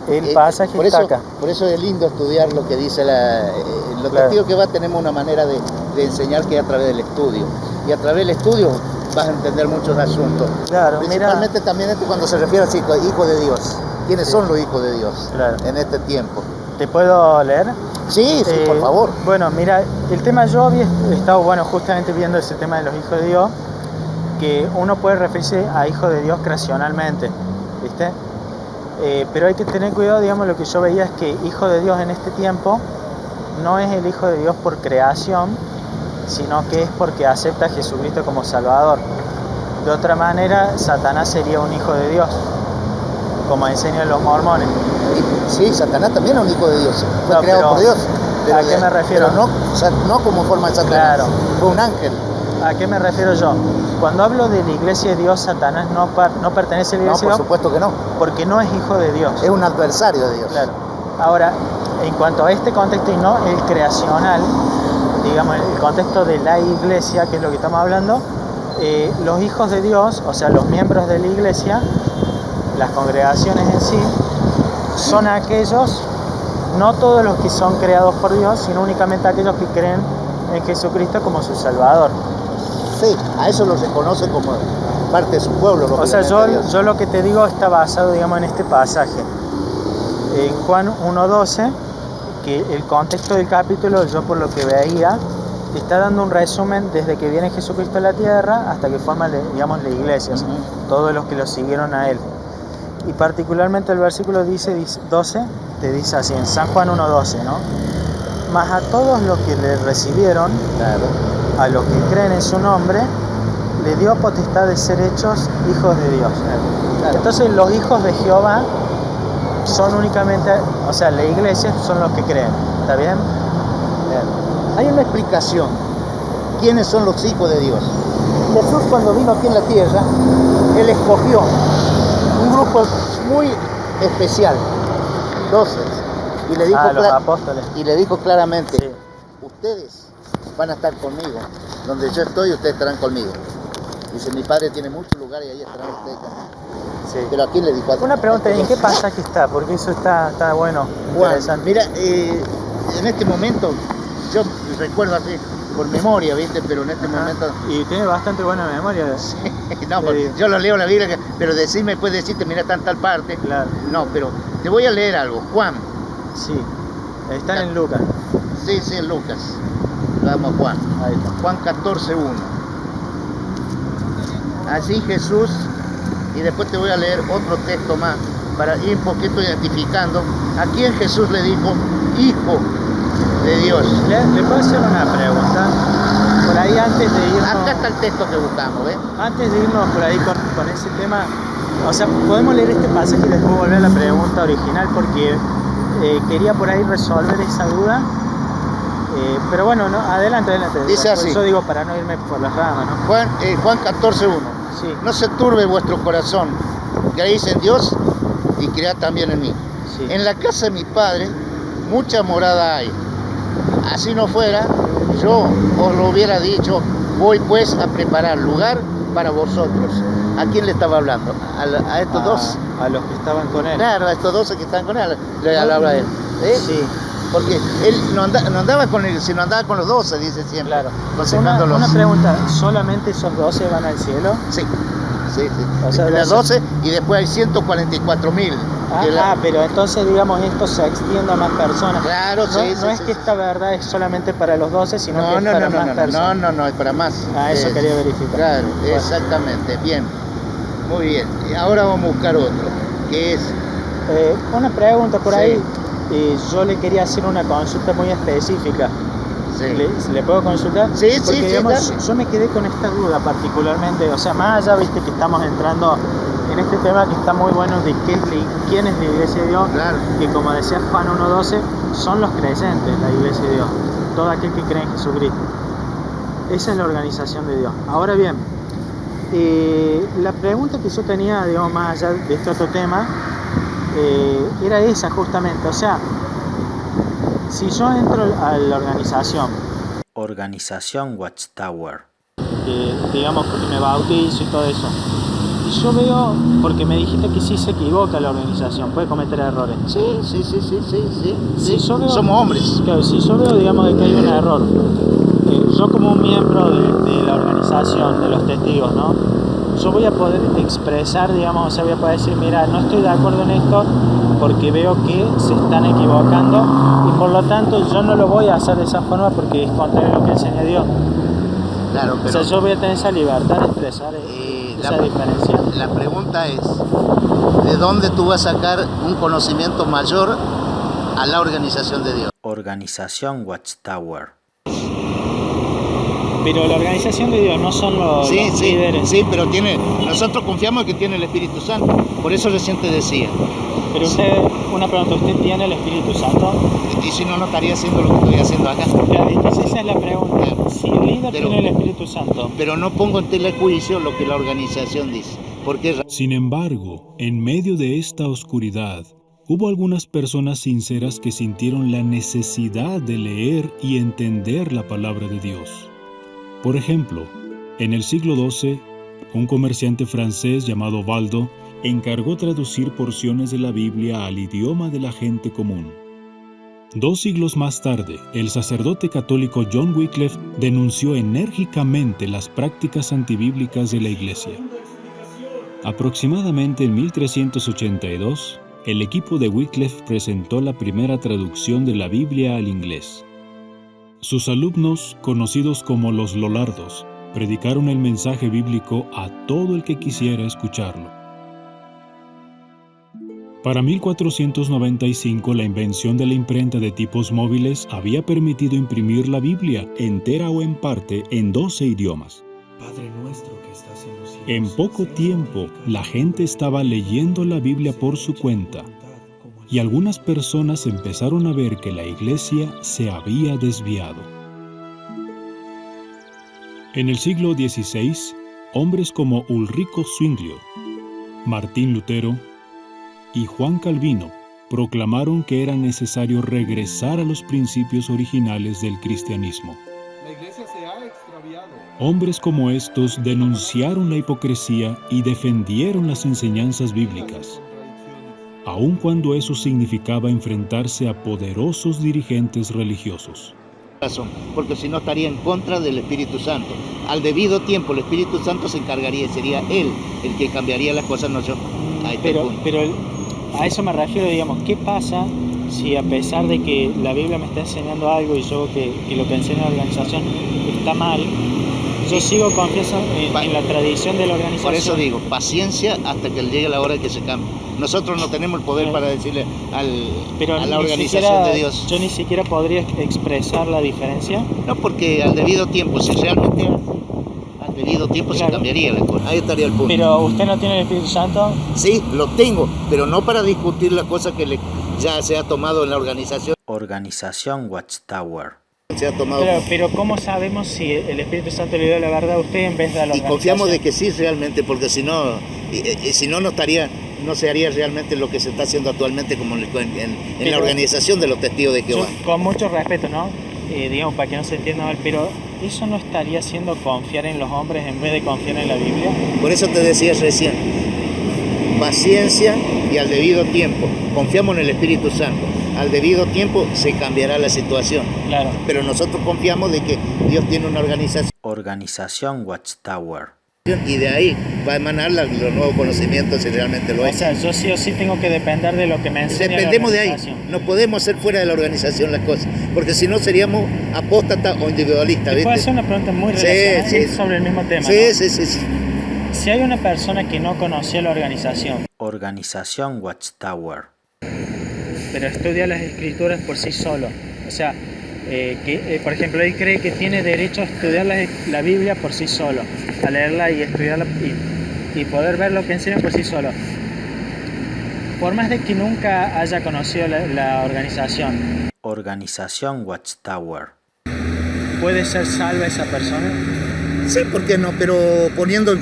El pasaje está acá. Por eso es lindo estudiar lo que dice lo que digo que tenemos una manera de enseñar que es a través del estudio. Y a través del estudio vas a entender muchos asuntos. Claro, principalmente también cuando se refiere a hijo de Dios. ¿Quiénes son los hijos de Dios en este tiempo? ¿Te puedo leer? Sí, por favor. Bueno, mira, el tema, yo había estado, justamente viendo ese tema de los hijos de Dios, que uno puede referirse a hijo de Dios creacionalmente, ¿viste? Pero hay que tener cuidado, digamos, lo que yo veía es que hijo de Dios en este tiempo no es el hijo de Dios por creación, sino que es porque acepta a Jesucristo como Salvador. De otra manera, Satanás sería un hijo de Dios, como enseñan los mormones. Sí, Satanás también es un hijo de Dios, fue creado por Dios. ¿A qué me refiero? Pero no como forma de Satanás, claro. Fue un ángel. ¿A qué me refiero yo? Cuando hablo de la iglesia de Dios, Satanás no pertenece a la iglesia de Dios. No, por supuesto que no. Porque no es hijo de Dios. Es un adversario de Dios. Claro. Ahora, en cuanto a este contexto y no el creacional, digamos, el contexto de la iglesia, que es lo que estamos hablando, los hijos de Dios, o sea, los miembros de la iglesia, las congregaciones en sí, son aquellos, no todos los que son creados por Dios, sino únicamente aquellos que creen en Jesucristo como su Salvador. Sí, a eso lo reconoce como parte de su pueblo. O sea, yo lo que te digo está basado, digamos, en este pasaje. En Juan 1:12, que el contexto del capítulo, yo por lo que veía, te está dando un resumen desde que viene Jesucristo a la tierra hasta que forma, digamos, la iglesia, o sea, todos los que lo siguieron a él. Y particularmente el versículo 12 te dice así, en San Juan 1:12, ¿no? Mas a todos los que le recibieron, Claro. a los que creen en su nombre, le dio potestad de ser hechos hijos de Dios. Claro. Entonces los hijos de Jehová son únicamente, o sea, la iglesia son los que creen, ¿está bien? Claro. Hay una explicación. ¿Quiénes son los hijos de Dios? Jesús, cuando vino aquí en la tierra, Él escogió un grupo muy especial, 12, y le dijo, los apóstoles. y le dijo claramente, Sí. ustedes van a estar conmigo, donde yo estoy, ustedes estarán conmigo. Dice, mi Padre tiene muchos lugares y ahí estarán ustedes conmigo. Sí. Pero ¿a quién le dijo? Una pregunta, ¿en qué pasaje está? Porque eso está bueno, Juan, interesante. mira, en este momento, yo recuerdo así, por memoria, ¿viste? Pero en este momento... Y tiene bastante buena memoria. No, porque yo lo leo en la Biblia, pero decirme, puedes decirte, mira, está en tal parte. Claro. No, pero te voy a leer algo. Juan. Sí, está en Lucas. Sí, en Lucas. Vamos, Juan. Ahí está. Juan 14:1. Así Jesús, y después te voy a leer otro texto más, para ir un poquito identificando a quién Jesús le dijo, Hijo de Dios. ¿Le puedo hacer una pregunta? Por ahí antes de irnos... Acá está el texto que buscamos, ¿ves? Antes de irnos por ahí con ese tema, o sea, podemos leer este pasaje y después volver a la pregunta original porque quería por ahí resolver esa duda, pero bueno, no, adelante. Dice así. Yo digo para no irme por las ramas, ¿no? Juan 14:1. Sí. No se turbe vuestro corazón, creéis en Dios y cread también en mí. Sí. En la casa de mi Padre mucha morada hay. Así no fuera, yo os lo hubiera dicho, voy pues a preparar lugar para vosotros. ¿A quién le estaba hablando? ¿A estos dos? A los que estaban con él. Claro, a estos 12 que están con él, le hablaba a él. Sí. Porque él no andaba con él, sino andaba con los 12, dice siempre. Claro. Aconsejándolos. Una pregunta, ¿solamente esos 12 van al cielo? Sí. O sea, las 12 y después hay 144.000. Pero entonces, digamos, esto se extiende a más personas. Claro, no es que esta verdad es solamente para los 12, sino que es para más personas. No, es para más. Eso quería verificar. Claro, bueno. Exactamente, bien. Muy bien. Y ahora vamos a buscar otro, que es... Una pregunta por Sí. ahí. Yo le quería hacer una consulta muy específica. Sí. ¿Le puedo consultar? Sí, porque, sí, digamos, dale. yo me quedé con esta duda particularmente, o sea, más allá, viste, que estamos entrando en este tema que está muy bueno de quién es la Iglesia de Dios, Claro. que como decía Juan 1:12, son los creyentes, la Iglesia de Dios, todo aquel que cree en Jesucristo. Esa es la organización de Dios. Ahora bien, la pregunta que yo tenía, digamos, más allá de este otro tema, era esa justamente, o sea, si yo entro a la organización Watchtower, digamos que me bautizo y todo eso, y yo veo, porque me dijiste que sí se equivoca la organización, puede cometer errores. Sí. Si yo veo, Somos hombres. Claro, si yo veo, digamos, de que hay un error, yo como un miembro de la organización, de los testigos, ¿no? Yo voy a poder expresar, digamos, o sea, voy a poder decir, mira, no estoy de acuerdo en esto porque veo que se están equivocando y por lo tanto yo no lo voy a hacer de esa forma porque es contrario a lo que enseña Dios. Claro, pero... O sea, yo voy a tener esa libertad de expresar esa diferencia. La pregunta es, ¿de dónde tú vas a sacar un conocimiento mayor a la organización de Dios? Organización Watchtower. Pero la organización de Dios no son los líderes. Sí, pero nosotros confiamos que tiene el Espíritu Santo. Por eso recién te decía. Pero una pregunta, ¿usted tiene el Espíritu Santo? Y si no, no estaría haciendo lo que estoy haciendo acá. Claro, entonces esa es la pregunta. Si el líder tiene el Espíritu Santo. Pero no pongo en tela de juicio lo que la organización dice. Porque... Sin embargo, en medio de esta oscuridad, hubo algunas personas sinceras que sintieron la necesidad de leer y entender la palabra de Dios. Por ejemplo, en el siglo XII, un comerciante francés llamado Valdo encargó traducir porciones de la Biblia al idioma de la gente común. 2 siglos más tarde, el sacerdote católico John Wycliffe denunció enérgicamente las prácticas antibíblicas de la Iglesia. Aproximadamente en 1382, el equipo de Wycliffe presentó la primera traducción de la Biblia al inglés. Sus alumnos, conocidos como los Lollardos, predicaron el mensaje bíblico a todo el que quisiera escucharlo. Para 1495, la invención de la imprenta de tipos móviles había permitido imprimir la Biblia, entera o en parte, en 12 idiomas. Padre nuestro que estás en los cielos. En poco tiempo, la gente estaba leyendo la Biblia por su cuenta, y algunas personas empezaron a ver que la Iglesia se había desviado. En el siglo XVI, hombres como Ulrico Zwinglio, Martín Lutero y Juan Calvino proclamaron que era necesario regresar a los principios originales del cristianismo. La iglesia se ha extraviado. Hombres como estos denunciaron la hipocresía y defendieron las enseñanzas bíblicas, aun cuando eso significaba enfrentarse a poderosos dirigentes religiosos. Porque si no estaría en contra del Espíritu Santo. Al debido tiempo el Espíritu Santo se encargaría y sería Él el que cambiaría las cosas, no yo. Pero a eso me refiero, digamos, ¿qué pasa si a pesar de que la Biblia me está enseñando algo y yo que lo que enseña la organización está mal, yo sigo confiando en la tradición de la organización? Por eso digo, paciencia hasta que llegue la hora de que se cambie. Nosotros no tenemos el poder para decirle a la organización de Dios. Yo ni siquiera podría expresar la diferencia. No, porque al debido tiempo, si realmente al debido tiempo se cambiaría la cosa. Ahí estaría el punto. Pero usted no tiene el Espíritu Santo. Sí, lo tengo, pero no para discutir la cosa que ya se ha tomado en la organización. Organización Watchtower. Se ha tomado. Pero ¿cómo sabemos si el Espíritu Santo le dio la verdad a usted en vez de a la organización? Y confiamos de que sí realmente, porque si no no se haría realmente lo que se está haciendo actualmente como en la organización de los testigos de Jehová. Con mucho respeto, ¿no? Digamos, para que no se entienda mal, pero ¿eso no estaría haciendo confiar en los hombres en vez de confiar en la Biblia? Por eso te decía recién, paciencia y al debido tiempo. Confiamos en el Espíritu Santo. Al debido tiempo se cambiará la situación. Claro. Pero nosotros confiamos de que Dios tiene una organización. Organización Watchtower. Y de ahí va a emanar los nuevos conocimientos si realmente lo es. O sea, yo sí o sí tengo que depender de lo que me enseña Dependemos la de ahí. organización. No podemos hacer fuera de la organización las cosas. Porque si no seríamos apóstatas o individualistas. ¿Te puedo hacer una pregunta muy relacionada sobre el mismo tema? Sí, ¿no? sí. Si hay una persona que no conoció la organización. Organización Watchtower. Pero estudia las escrituras por sí solo. O sea, por ejemplo, él cree que tiene derecho a estudiar la Biblia por sí solo, a leerla y estudiarla y poder ver lo que enseña por sí solo. Por más de que nunca haya conocido la organización. Organización Watchtower. ¿Puede ser salva esa persona? Sí, ¿por qué no? Pero poniendo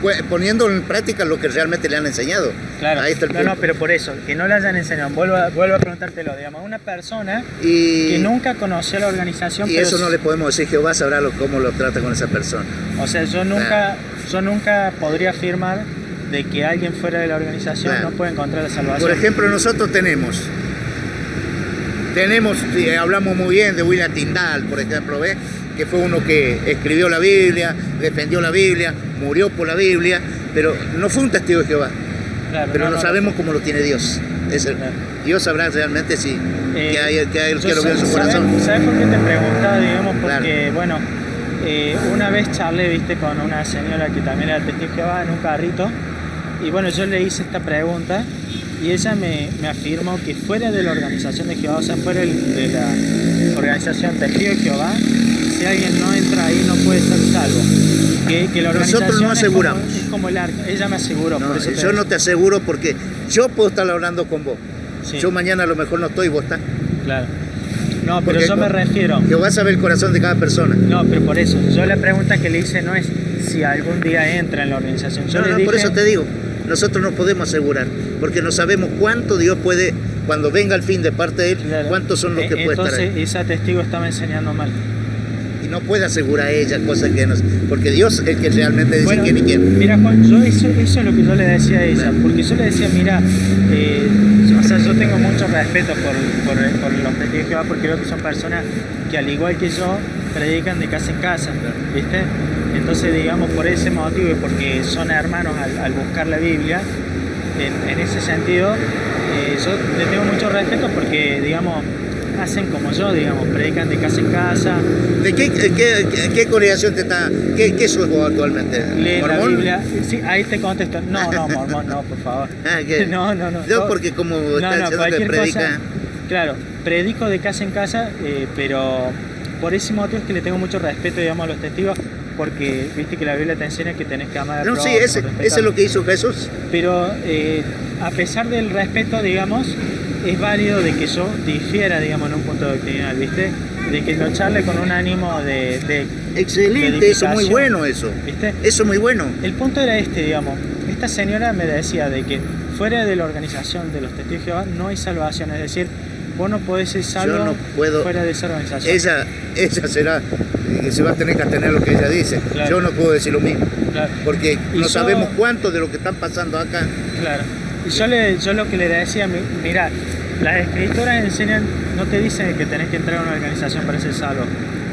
en práctica lo que realmente le han enseñado. Claro. Ahí está el punto. No, pero por eso, que no le hayan enseñado. Vuelvo a preguntártelo, digamos, una persona que nunca conoció la organización. Y eso no le podemos decir, Jehová sabrá cómo lo trata con esa persona. O sea, yo nunca podría afirmar de que alguien fuera de la organización no puede encontrar la salvación. Por ejemplo, nosotros tenemos, hablamos muy bien de William Tyndale, por ejemplo, ¿ves? Que fue uno que escribió la Biblia, defendió la Biblia, murió por la Biblia, pero no fue un testigo de Jehová. Claro, pero no sabemos cómo lo tiene Dios. Dios sabrá realmente si que hay que lo vio en su corazón. ¿Sabes por qué te preguntaba, digamos? Porque, bueno, una vez charlé, viste, con una señora que también era testigo de Jehová en un carrito, y bueno, yo le hice esta pregunta, y ella me afirmó que fuera de la organización de Jehová, o sea, fuera de la organización Testigo de Jehová, si alguien no entra ahí no puede ser salvo. Que la organización nosotros no aseguramos. Es como el arca. Ella me aseguró. No, por eso yo no te aseguro porque yo puedo estar hablando con vos. Sí. Yo mañana a lo mejor no estoy y vos estás. Claro. No, pero porque yo me refiero. Jehová sabe el corazón de cada persona. No, pero por eso. Yo la pregunta que le hice no es si algún día entra en la organización. Yo le dije, por eso te digo. Nosotros no podemos asegurar, porque no sabemos cuánto Dios puede, cuando venga el fin de parte de Él, cuántos son los que puede estar ahí. Entonces, esa testigo estaba enseñando mal. Y no puede asegurar a ella cosas que no... Porque Dios es el que realmente dice quién y quién. Mira, Juan, eso es lo que yo le decía a ella, porque yo le decía, mira, o sea, yo tengo mucho respeto por los testigos de Jehová porque creo que son personas que al igual que yo predican de casa en casa, ¿viste? Entonces, digamos, por ese motivo y porque son hermanos al buscar la Biblia, en ese sentido, yo les tengo mucho respeto porque, digamos, hacen como yo, digamos, predican de casa en casa. ¿De qué congregación te está? ¿Qué sos vos actualmente? Leen la ¿Mormón? Biblia. Sí, ahí te contesto. No, mormón, no, por favor. No. No, porque como está diciendo que cualquier predica. cosa. Claro, predico de casa en casa, pero por ese motivo es que le tengo mucho respeto, digamos, a los testigos, porque viste que la Biblia te enseña que tenés que amar al No, prójimo, sí, ese respetar. es lo que hizo Jesús. Pero a pesar del respeto, digamos, es válido de que yo difiera, digamos, en un punto doctrinal, ¿viste? De que lo charle con un ánimo de Excelente, eso muy bueno eso. ¿Viste? Eso muy bueno. El punto era este, digamos. Esta señora me decía de que fuera de la organización de los testigos de Jehová no hay salvación, es decir, vos no podés ser salvo Yo no puedo. fuera de esa organización. Ella será que se va a tener que atener a lo que ella dice. Claro. Yo no puedo decir lo mismo. Claro. Porque Y no yo- sabemos cuánto de lo que están pasando acá. Claro. Y yo lo que le decía, mira, las escrituras enseñan, no te dicen que tenés que entrar a una organización para ser salvo.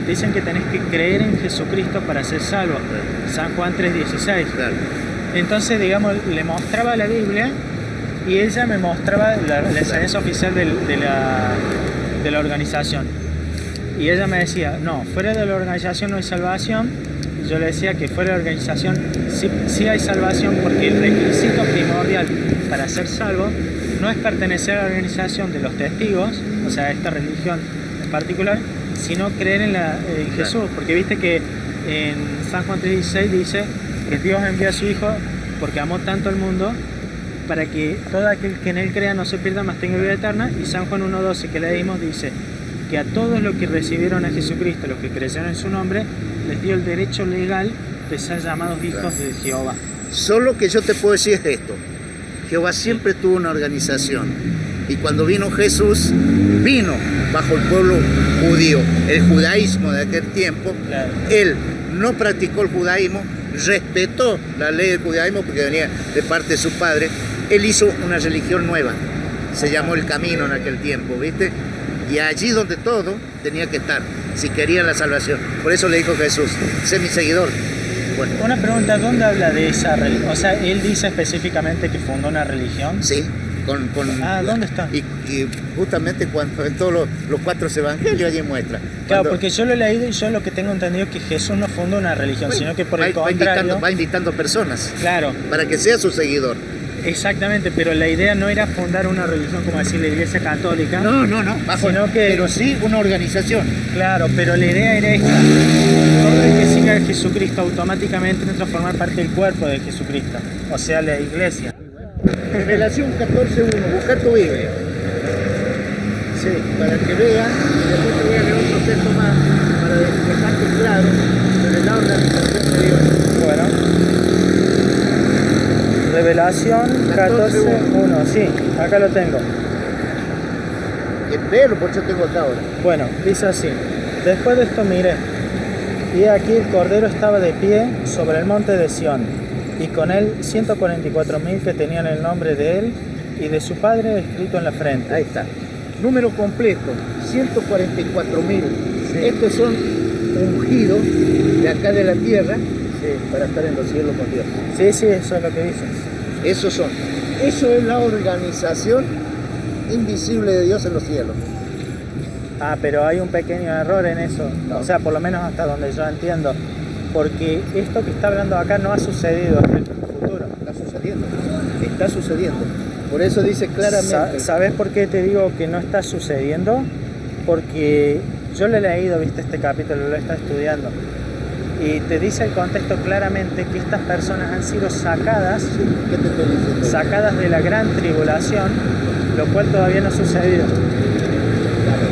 Te dicen que tenés que creer en Jesucristo para ser salvo. San Juan 3:16. Claro. Entonces, digamos, le mostraba la Biblia y ella me mostraba la enseñanza oficial de la organización. Y ella me decía, no, fuera de la organización no hay salvación. Y yo le decía que fuera de la organización sí hay salvación porque el requisito primordial para ser salvo no es pertenecer a la organización de los testigos, o sea, a esta religión en particular, sino creer en Jesús. Porque viste que en San Juan 3:16 dice que Dios envió a su Hijo porque amó tanto al mundo para que todo aquel que en él crea no se pierda, mas tenga vida eterna. Y San Juan 1:12 que leímos dice que a todos los que recibieron a Jesucristo, los que creyeron en su nombre, les dio el derecho legal de ser llamados hijos de Jehová. Solo que yo te puedo decir es esto. Jehová siempre tuvo una organización. Y cuando vino Jesús, vino bajo el pueblo judío, el judaísmo de aquel tiempo. Claro. Él no practicó el judaísmo, respetó la ley del judaísmo porque venía de parte de su padre. Él hizo una religión nueva, se llamó el camino en aquel tiempo, ¿viste? Y allí donde todo tenía que estar, si querían la salvación. Por eso le dijo Jesús, sé mi seguidor. Bueno, Una pregunta, ¿dónde habla de esa religión? O sea, él dice específicamente que fundó una religión. sí, ¿dónde está? Y justamente cuando en todos los 4 evangelios allí muestra. Claro, Cuando porque yo lo he leído y yo lo que tengo entendido es que Jesús no fundó una religión, sino que por el va contrario... invitando personas Claro, para que sea su seguidor. exactamente, pero la idea no era fundar una religión como decir la Iglesia Católica. No, Sino que- pero sí una organización. Claro, pero la idea era esta. Todo el que siga a Jesucristo automáticamente entra a formar parte del cuerpo de Jesucristo, o sea, la Iglesia. Revelación 14.1, buscar tu Biblia. Sí. Para que vean, y después te voy a leer otro texto más, para dejarte claro de la organización de Dios. Bueno. Revelación 14.1, sí, acá lo tengo. Léelo, porque yo tengo acá ahora. Bueno, dice así. Después de esto miré, y aquí el Cordero estaba de pie sobre el monte de Sión, y con él 144.000 que tenían el nombre de él y de su padre escrito en la frente. Ahí está. Número completo, 144.000. Sí. Estos son ungidos de acá de la tierra para estar en los cielos con Dios. Sí, eso es lo que dice. Esos son. Eso es la organización invisible de Dios en los cielos. Ah, pero hay un pequeño error en eso. No. O sea, por lo menos hasta donde yo entiendo. Porque esto que está hablando acá no ha sucedido en el futuro. Está sucediendo. Está sucediendo. Por eso dice claramente. ¿Sabes por qué te digo que no está sucediendo? Porque yo lo he leído, viste, este capítulo, lo he estado estudiando. Y te dice el contexto claramente que estas personas han sido sacadas, ¿Qué te estoy diciendo? sacadas de la gran tribulación, lo cual todavía no ha sucedido. Claro.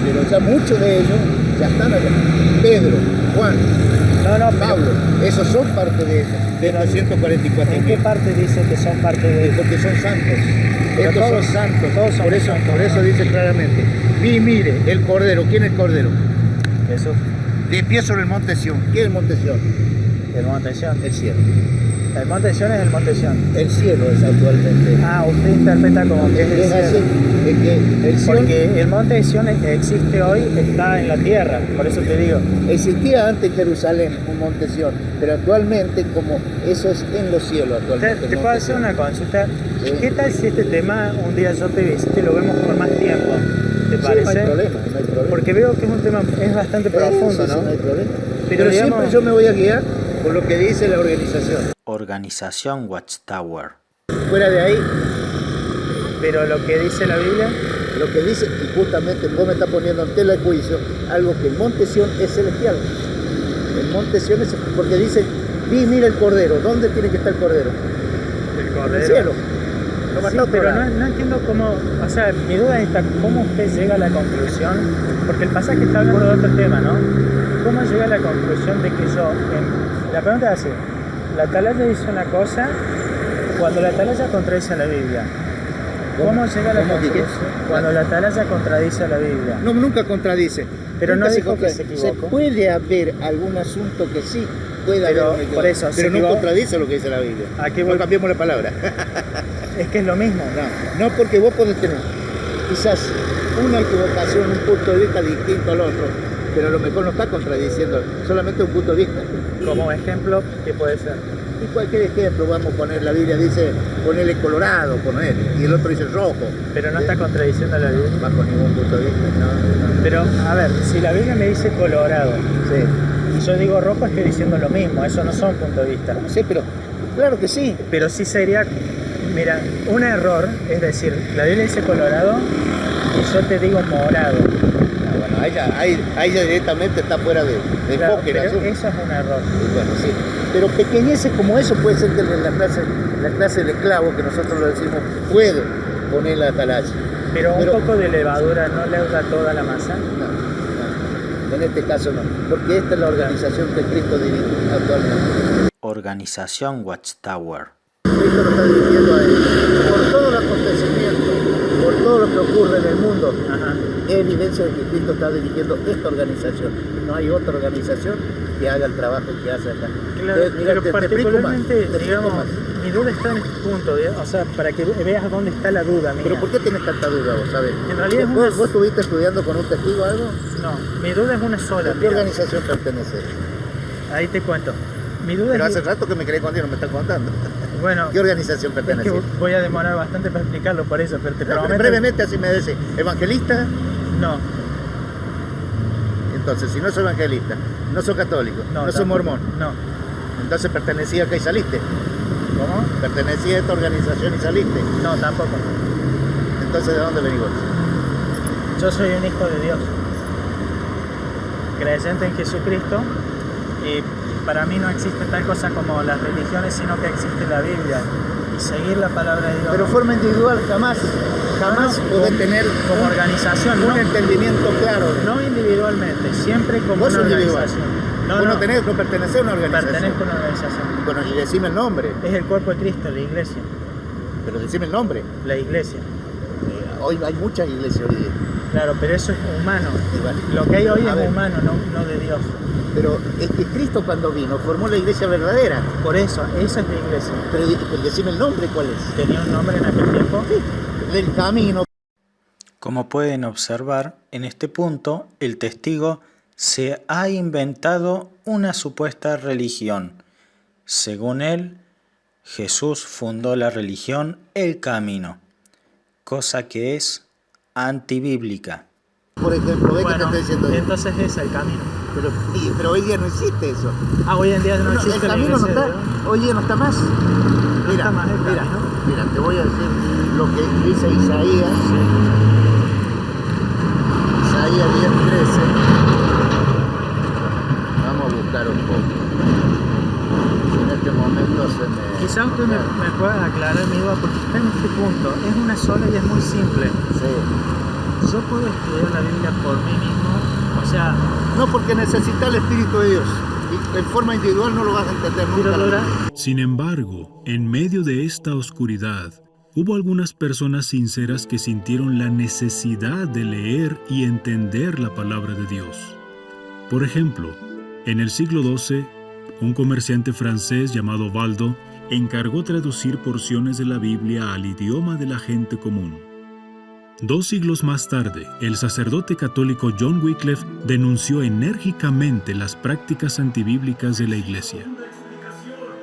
Pero ya muchos de ellos ya están allá. Pedro, Juan, No, pero Pablo, esos son parte de estos 144.000. ¿en qué parte dice que son parte de esto? Porque son santos. Pero Estos todos- son santos. todos son por eso, santos. por eso dice claramente. Vi, mire, el Cordero. ¿Quién es el Cordero? Jesús, De pie sobre el monte Sión. ¿Quién es el monte Sión? el monte Sión. El cielo. El monte Sión es el monte Sión. El cielo es actualmente. Ah, usted interpreta como que es el Es así, cielo. es que el Sion Porque el monte Sión existe hoy, está en la tierra, por eso te digo. existía antes en Jerusalén, un monte Sion, pero actualmente como eso es en los cielos actualmente. ¿Te el puedo monte hacer Sion. una consulta? Sí. ¿Qué tal si este tema un día yo te visito y lo vemos por más tiempo? ¿Te Sí, parece? no hay problema, no hay problema. Porque veo que es un tema, es bastante profundo, Sí, ¿no? no hay problema. Pero Pero digamos- siempre yo me voy a guiar por lo que dice la organización. Organización Watchtower. Fuera de ahí, Pero lo que dice la Biblia, lo que dice, y justamente vos me estás poniendo en tela de juicio, algo que el monte Sion es celestial. El monte Sion es, porque dice, vi, mira el cordero. ¿Dónde tiene que estar el cordero? el En el cordero. cielo. No va a Sí, estar otro pero lado. no entiendo cómo, o sea, mi duda es esta, cómo usted llega a la conclusión, porque el pasaje está hablando de otro tema, ¿no? ¿Cómo llega a la conclusión de que yo, la pregunta es así, la atalaya dice una cosa cuando la atalaya contradice a la Biblia? ¿Cómo llega a la ¿Cómo conclusión qué? cuando la atalaya contradice a la Biblia? No, nunca contradice. Pero Nunca no dijo que contradice. se equivocó. puede haber algún asunto que sí pueda Pero, haber una por eso, equivocación, se pero no equivocó. contradice lo que dice la Biblia. ¿A qué No voy? cambiemos la palabra. Es que es lo mismo. No, porque vos podés tener quizás una equivocación, un punto de vista distinto al otro, pero a lo mejor no está contradiciendo, solamente un punto de vista. Como ejemplo, ¿qué puede ser? Y cualquier ejemplo, vamos a poner, la Biblia dice ponerle colorado, poner, y el otro dice rojo. Pero no está contradiciendo a la Biblia. Bajo ningún punto de vista, no. Pero, a ver, si la Biblia me dice colorado, Sí. y yo digo rojo, estoy diciendo lo mismo, eso no son puntos de vista. Sí, pero claro que sí. Pero sí sería, mira, un error, es decir, la Biblia dice colorado y yo te digo morado. Ah, bueno, ahí ya directamente está fuera de Claro, enfoque el pero asunto. eso es un error. Y bueno, sí. Pero pequeñeces como eso puede ser que la clase del esclavo, que nosotros lo decimos, puede poner la atalaya. Pero un Pero- poco de levadura no leuda toda la masa. No. En este caso no, porque esta es la organización que Cristo dirige actualmente. Organización Watchtower. Cristo lo está dirigiendo a él. Por todo el acontecimiento, por todo lo que ocurre en el mundo, Ajá. es evidencia de que Cristo está dirigiendo esta organización. No hay otra organización que haga el trabajo que hace acá. Claro, Entonces, mira, pero te explico más, particularmente, te explico digamos, más. mi duda está en este punto, o sea, para que veas dónde está la duda mía. Pero ¿por qué tienes tanta duda vos, sabes? En realidad es ¿Vos, una- vos estuviste estudiando con un testigo o algo? No, mi duda es una sola. ¿A qué mira. organización pertenece? Ahí te cuento. Mi duda Pero es... hace rato que me quedé contigo, no me estás contando. Bueno, ¿Qué organización es pertenece? que voy a demorar bastante para explicarlo por eso, pero te No, prometo... brevemente así me decís. ¿Evangelista? No, Entonces, si no soy evangelista, no soy católico, no, soy tampoco. mormón, No. entonces pertenecía acá y saliste. ¿Cómo? Pertenecía a esta organización y saliste. No, tampoco. Entonces, ¿de dónde venís vos? Yo soy un hijo de Dios, creyente en Jesucristo, y para mí no existe tal cosa como las religiones, sino que existe la Biblia y seguir la palabra de Dios. Pero forma individual jamás podés como- tener como un- organización, un no, entendimiento claro. no individualmente, siempre como Vos una sos individual. organización. Vos no pertenecés a una organización. Pertenezco a una organización. Bueno, y decime el nombre, Es el cuerpo de Cristo, la iglesia. pero decime el nombre. La iglesia. Hoy hay muchas iglesias hoy día. Claro, pero eso es humano. Igual. Lo que hay hoy A es ver. humano, no de Dios. Pero es que Cristo cuando vino formó la iglesia verdadera. Por eso, esa es la iglesia. Pero decime el nombre, ¿cuál es? ¿Tenía un nombre en aquel tiempo? Del camino. Como pueden observar, en este punto el testigo se ha inventado una supuesta religión. Según él, Jesús fundó la religión El Camino, cosa que es antibíblica. Por ejemplo, ¿ves que te Bueno, estoy diciendo? entonces es el camino. Pero hoy día no existe eso. Ah, hoy en día no No, existe el la camino no iglesia está, de Dios. hoy día no está más. Mira, está más el mira, camino. mira, te voy a decir lo que dice Isaías. Isaías 10:13. Vamos a buscar un poco. En este momento se me... Quizá usted me pueda aclarar mi duda porque está en este punto. Es una sola y es muy simple. Sí. Yo puedo estudiar la Biblia por mí mismo, o sea, No, porque necesita el Espíritu de Dios. Y en forma individual no lo vas a entender nunca. pero lograr... Sin embargo, en medio de esta oscuridad, hubo algunas personas sinceras que sintieron la necesidad de leer y entender la palabra de Dios. Por ejemplo, en el siglo XII, un comerciante francés llamado Valdo encargó traducir porciones de la Biblia al idioma de la gente común. 2 siglos más tarde, el sacerdote católico John Wycliffe denunció enérgicamente las prácticas antibíblicas de la Iglesia.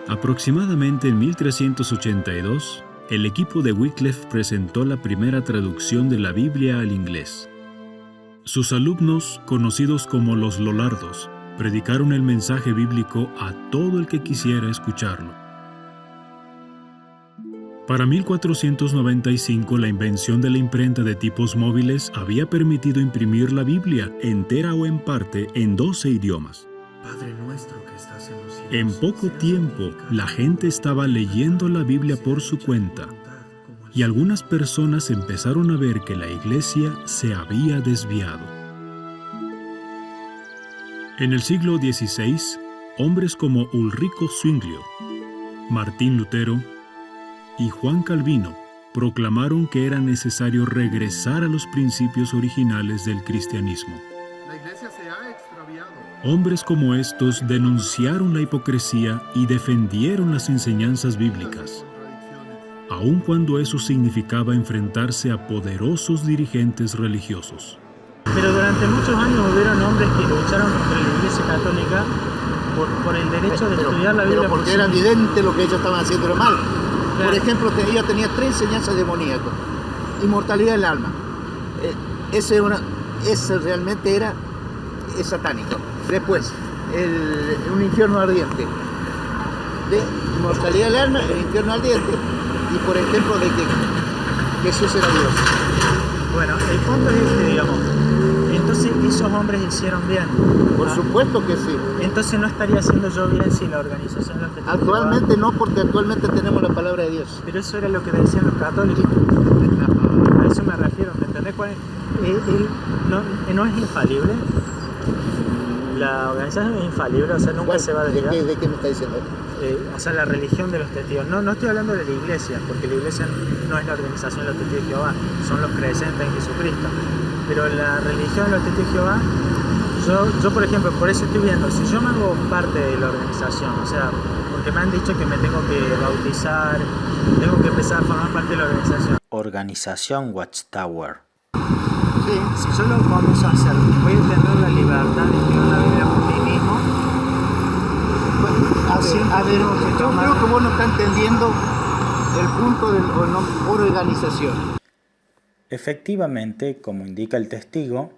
Aproximadamente en 1382, el equipo de Wycliffe presentó la primera traducción de la Biblia al inglés. Sus alumnos, conocidos como los Lollardos, predicaron el mensaje bíblico a todo el que quisiera escucharlo. Para 1495, la invención de la imprenta de tipos móviles había permitido imprimir la Biblia, entera o en parte, en 12 idiomas. Padre nuestro que estás en los cielos. En poco tiempo, la gente estaba leyendo la Biblia por su cuenta, y algunas personas empezaron a ver que la Iglesia se había desviado. En el siglo XVI, hombres como Ulrico Zwinglio, Martín Lutero y Juan Calvino proclamaron que era necesario regresar a los principios originales del cristianismo. La iglesia se ha extraviado. Hombres como estos denunciaron la hipocresía y defendieron las enseñanzas bíblicas, aun cuando eso significaba enfrentarse a poderosos dirigentes religiosos. Pero durante muchos años hubieron hombres que lucharon contra la Iglesia Católica por el derecho de estudiar la Biblia. Pero porque era evidente lo que ellos estaban haciendo era mal. Por ejemplo, ella tenía 3 enseñanzas demoníacas. Inmortalidad del alma. Ese realmente es satánico. Después, un infierno ardiente. De inmortalidad del alma, el infierno ardiente. Y por ejemplo, de que Jesús era Dios. Bueno, el punto es este, digamos. Entonces, esos hombres hicieron bien. Por supuesto que sí. Entonces, no estaría haciendo yo bien si la organización de los testigos Actualmente no, porque actualmente tenemos la palabra de Dios. Pero eso era lo que decían los católicos. A eso me refiero, ¿me entendés? No es infalible. La organización es infalible, o sea, nunca se va a desviar. ¿De qué me está diciendo? O sea, la religión de los testigos. No estoy hablando de la iglesia, porque la iglesia no es la organización de los testigos de Jehová, son los creyentes en Jesucristo. Pero la religión de los testigos de Jehová, yo por ejemplo, por eso estoy viendo, si yo me hago parte de la organización, o sea, porque me han dicho que me tengo que bautizar, tengo que empezar a formar parte de la organización. Organización Watchtower. Sí, si yo lo comienzo a hacer, voy a tener la libertad de escribir la Biblia por mí mismo. A ver, yo creo que vos no estás entendiendo el punto de la organización. Efectivamente, como indica el testigo,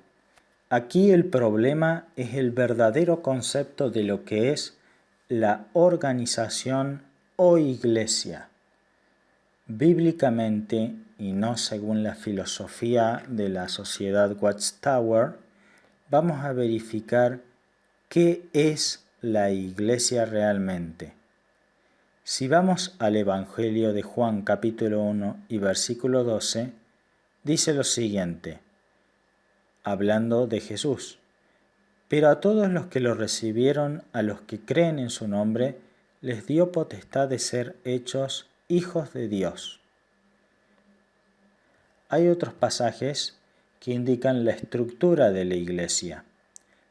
aquí el problema es el verdadero concepto de lo que es la organización o iglesia. Bíblicamente, y no según la filosofía de la sociedad Watchtower, vamos a verificar qué es la iglesia realmente. Si vamos al Evangelio de Juan capítulo 1 y versículo 12, dice lo siguiente, hablando de Jesús: pero a todos los que lo recibieron, a los que creen en su nombre, les dio potestad de ser hechos hijos de Dios. Hay otros pasajes que indican la estructura de la iglesia.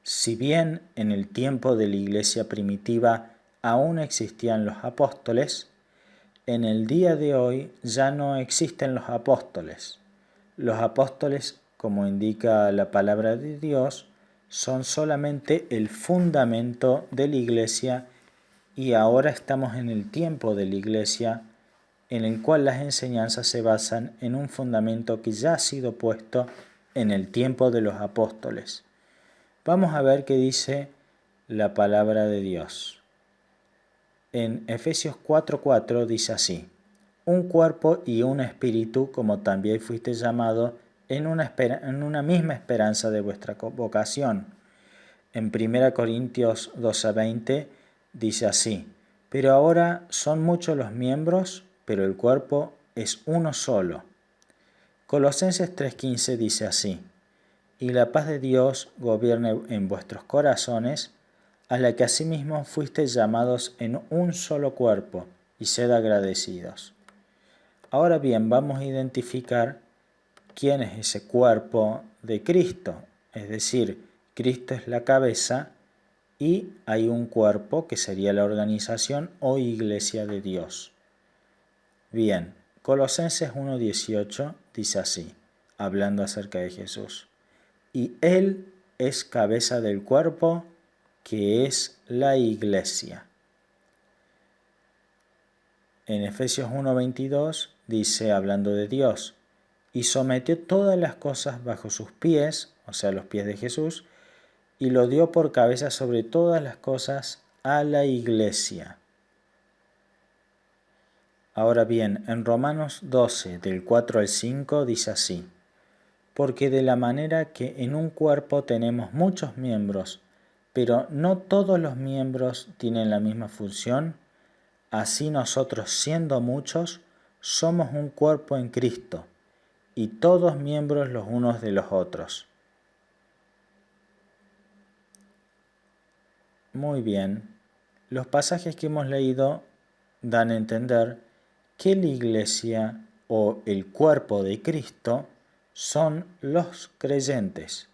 Si bien en el tiempo de la iglesia primitiva aún existían los apóstoles, en el día de hoy ya no existen los apóstoles. Los apóstoles, como indica la palabra de Dios, son solamente el fundamento de la iglesia, y ahora estamos en el tiempo de la iglesia en el cual las enseñanzas se basan en un fundamento que ya ha sido puesto en el tiempo de los apóstoles. Vamos a ver qué dice la palabra de Dios. En Efesios 4:4 dice así: un cuerpo y un espíritu, como también fuiste llamado en una misma esperanza de vuestra vocación. En 1 Corintios 12:20 dice así: pero ahora son muchos los miembros, pero el cuerpo es uno solo. Colosenses 3:15 dice así: y la paz de Dios gobierne en vuestros corazones, a la que asimismo fuisteis llamados en un solo cuerpo, y sed agradecidos. Ahora bien, vamos a identificar quién es ese cuerpo de Cristo, es decir, Cristo es la cabeza y hay un cuerpo que sería la organización o iglesia de Dios. Bien, Colosenses 1:18 dice así, hablando acerca de Jesús. Y Él es cabeza del cuerpo, que es la iglesia. En Efesios 1:22 dice, hablando de Dios, y sometió todas las cosas bajo sus pies, o sea, los pies de Jesús, y lo dio por cabeza sobre todas las cosas a la iglesia. Ahora bien, en Romanos 12, del 4 al 5, dice así, porque de la manera que en un cuerpo tenemos muchos miembros, pero no todos los miembros tienen la misma función, así nosotros, siendo muchos, somos un cuerpo en Cristo, y todos miembros los unos de los otros. Muy bien, los pasajes que hemos leído dan a entender que la iglesia o el cuerpo de Cristo son los creyentes.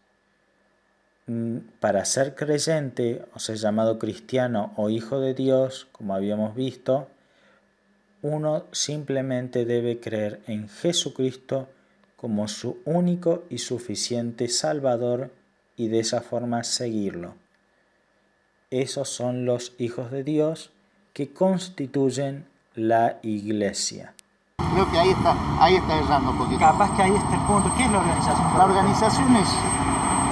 Para ser creyente, o ser llamado cristiano o hijo de Dios, como habíamos visto, uno simplemente debe creer en Jesucristo como su único y suficiente Salvador y de esa forma seguirlo. Esos son los hijos de Dios que constituyen la iglesia. Creo que ahí está errando un poquito. Capaz que ahí está el punto. ¿Qué es la organización? La organización es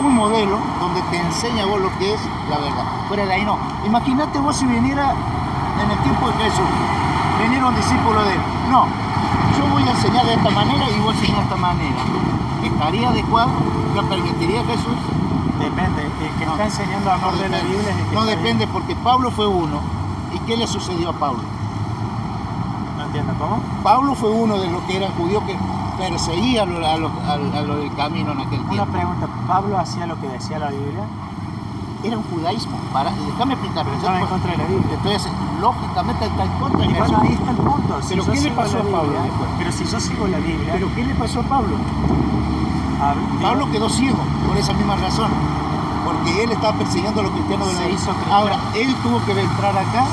un modelo donde te enseña vos lo que es la verdad. Fuera de ahí no. Imagínate vos si viniera en el tiempo de Jesús, viniera un discípulo de él. No, yo voy a enseñar de esta manera y vos enseñar de esta manera. ¿Estaría adecuado? ¿Lo permitiría Jesús? Depende. El que está enseñando amor de la Biblia es el que no está depende porque Pablo fue uno. ¿Y qué le sucedió a Pablo? No entiendo cómo. Pablo fue uno de los que eran judíos que perseguía a lo del camino en aquel tiempo. Una pregunta, ¿Pablo hacía lo que decía la Biblia? Era un judaísmo. Déjame explicarlo. Estaba en contra de la Biblia. Entonces, lógicamente está en contra de Y Jesús. bueno, ahí está el punto. Si ¿Pero yo qué le sigo pasó la a Pablo Biblia, después? Pero si yo sigo la Biblia... ¿Pero qué le pasó a Pablo? digo, Pablo quedó ciego por esa misma razón. Porque él estaba persiguiendo a los cristianos de la Se Biblia. hizo cristiano. Ahora, él tuvo que entrar acá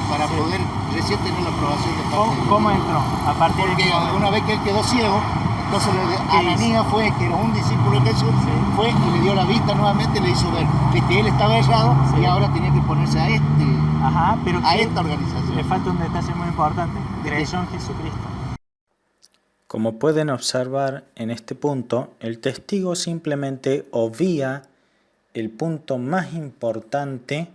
para poder recién tener la aprobación de parte de Dios. ¿Cómo entró? A partir de Porque que... una vez que él quedó ciego, entonces Ananías fue, que era un discípulo de Jesús, fue y le dio la vista nuevamente y le hizo ver que él estaba errado y ahora tenía que ponerse a pero esta organización. Le falta un detalle muy importante. Creyó en Jesucristo. Como pueden observar en este punto, el testigo simplemente obvia el punto más importante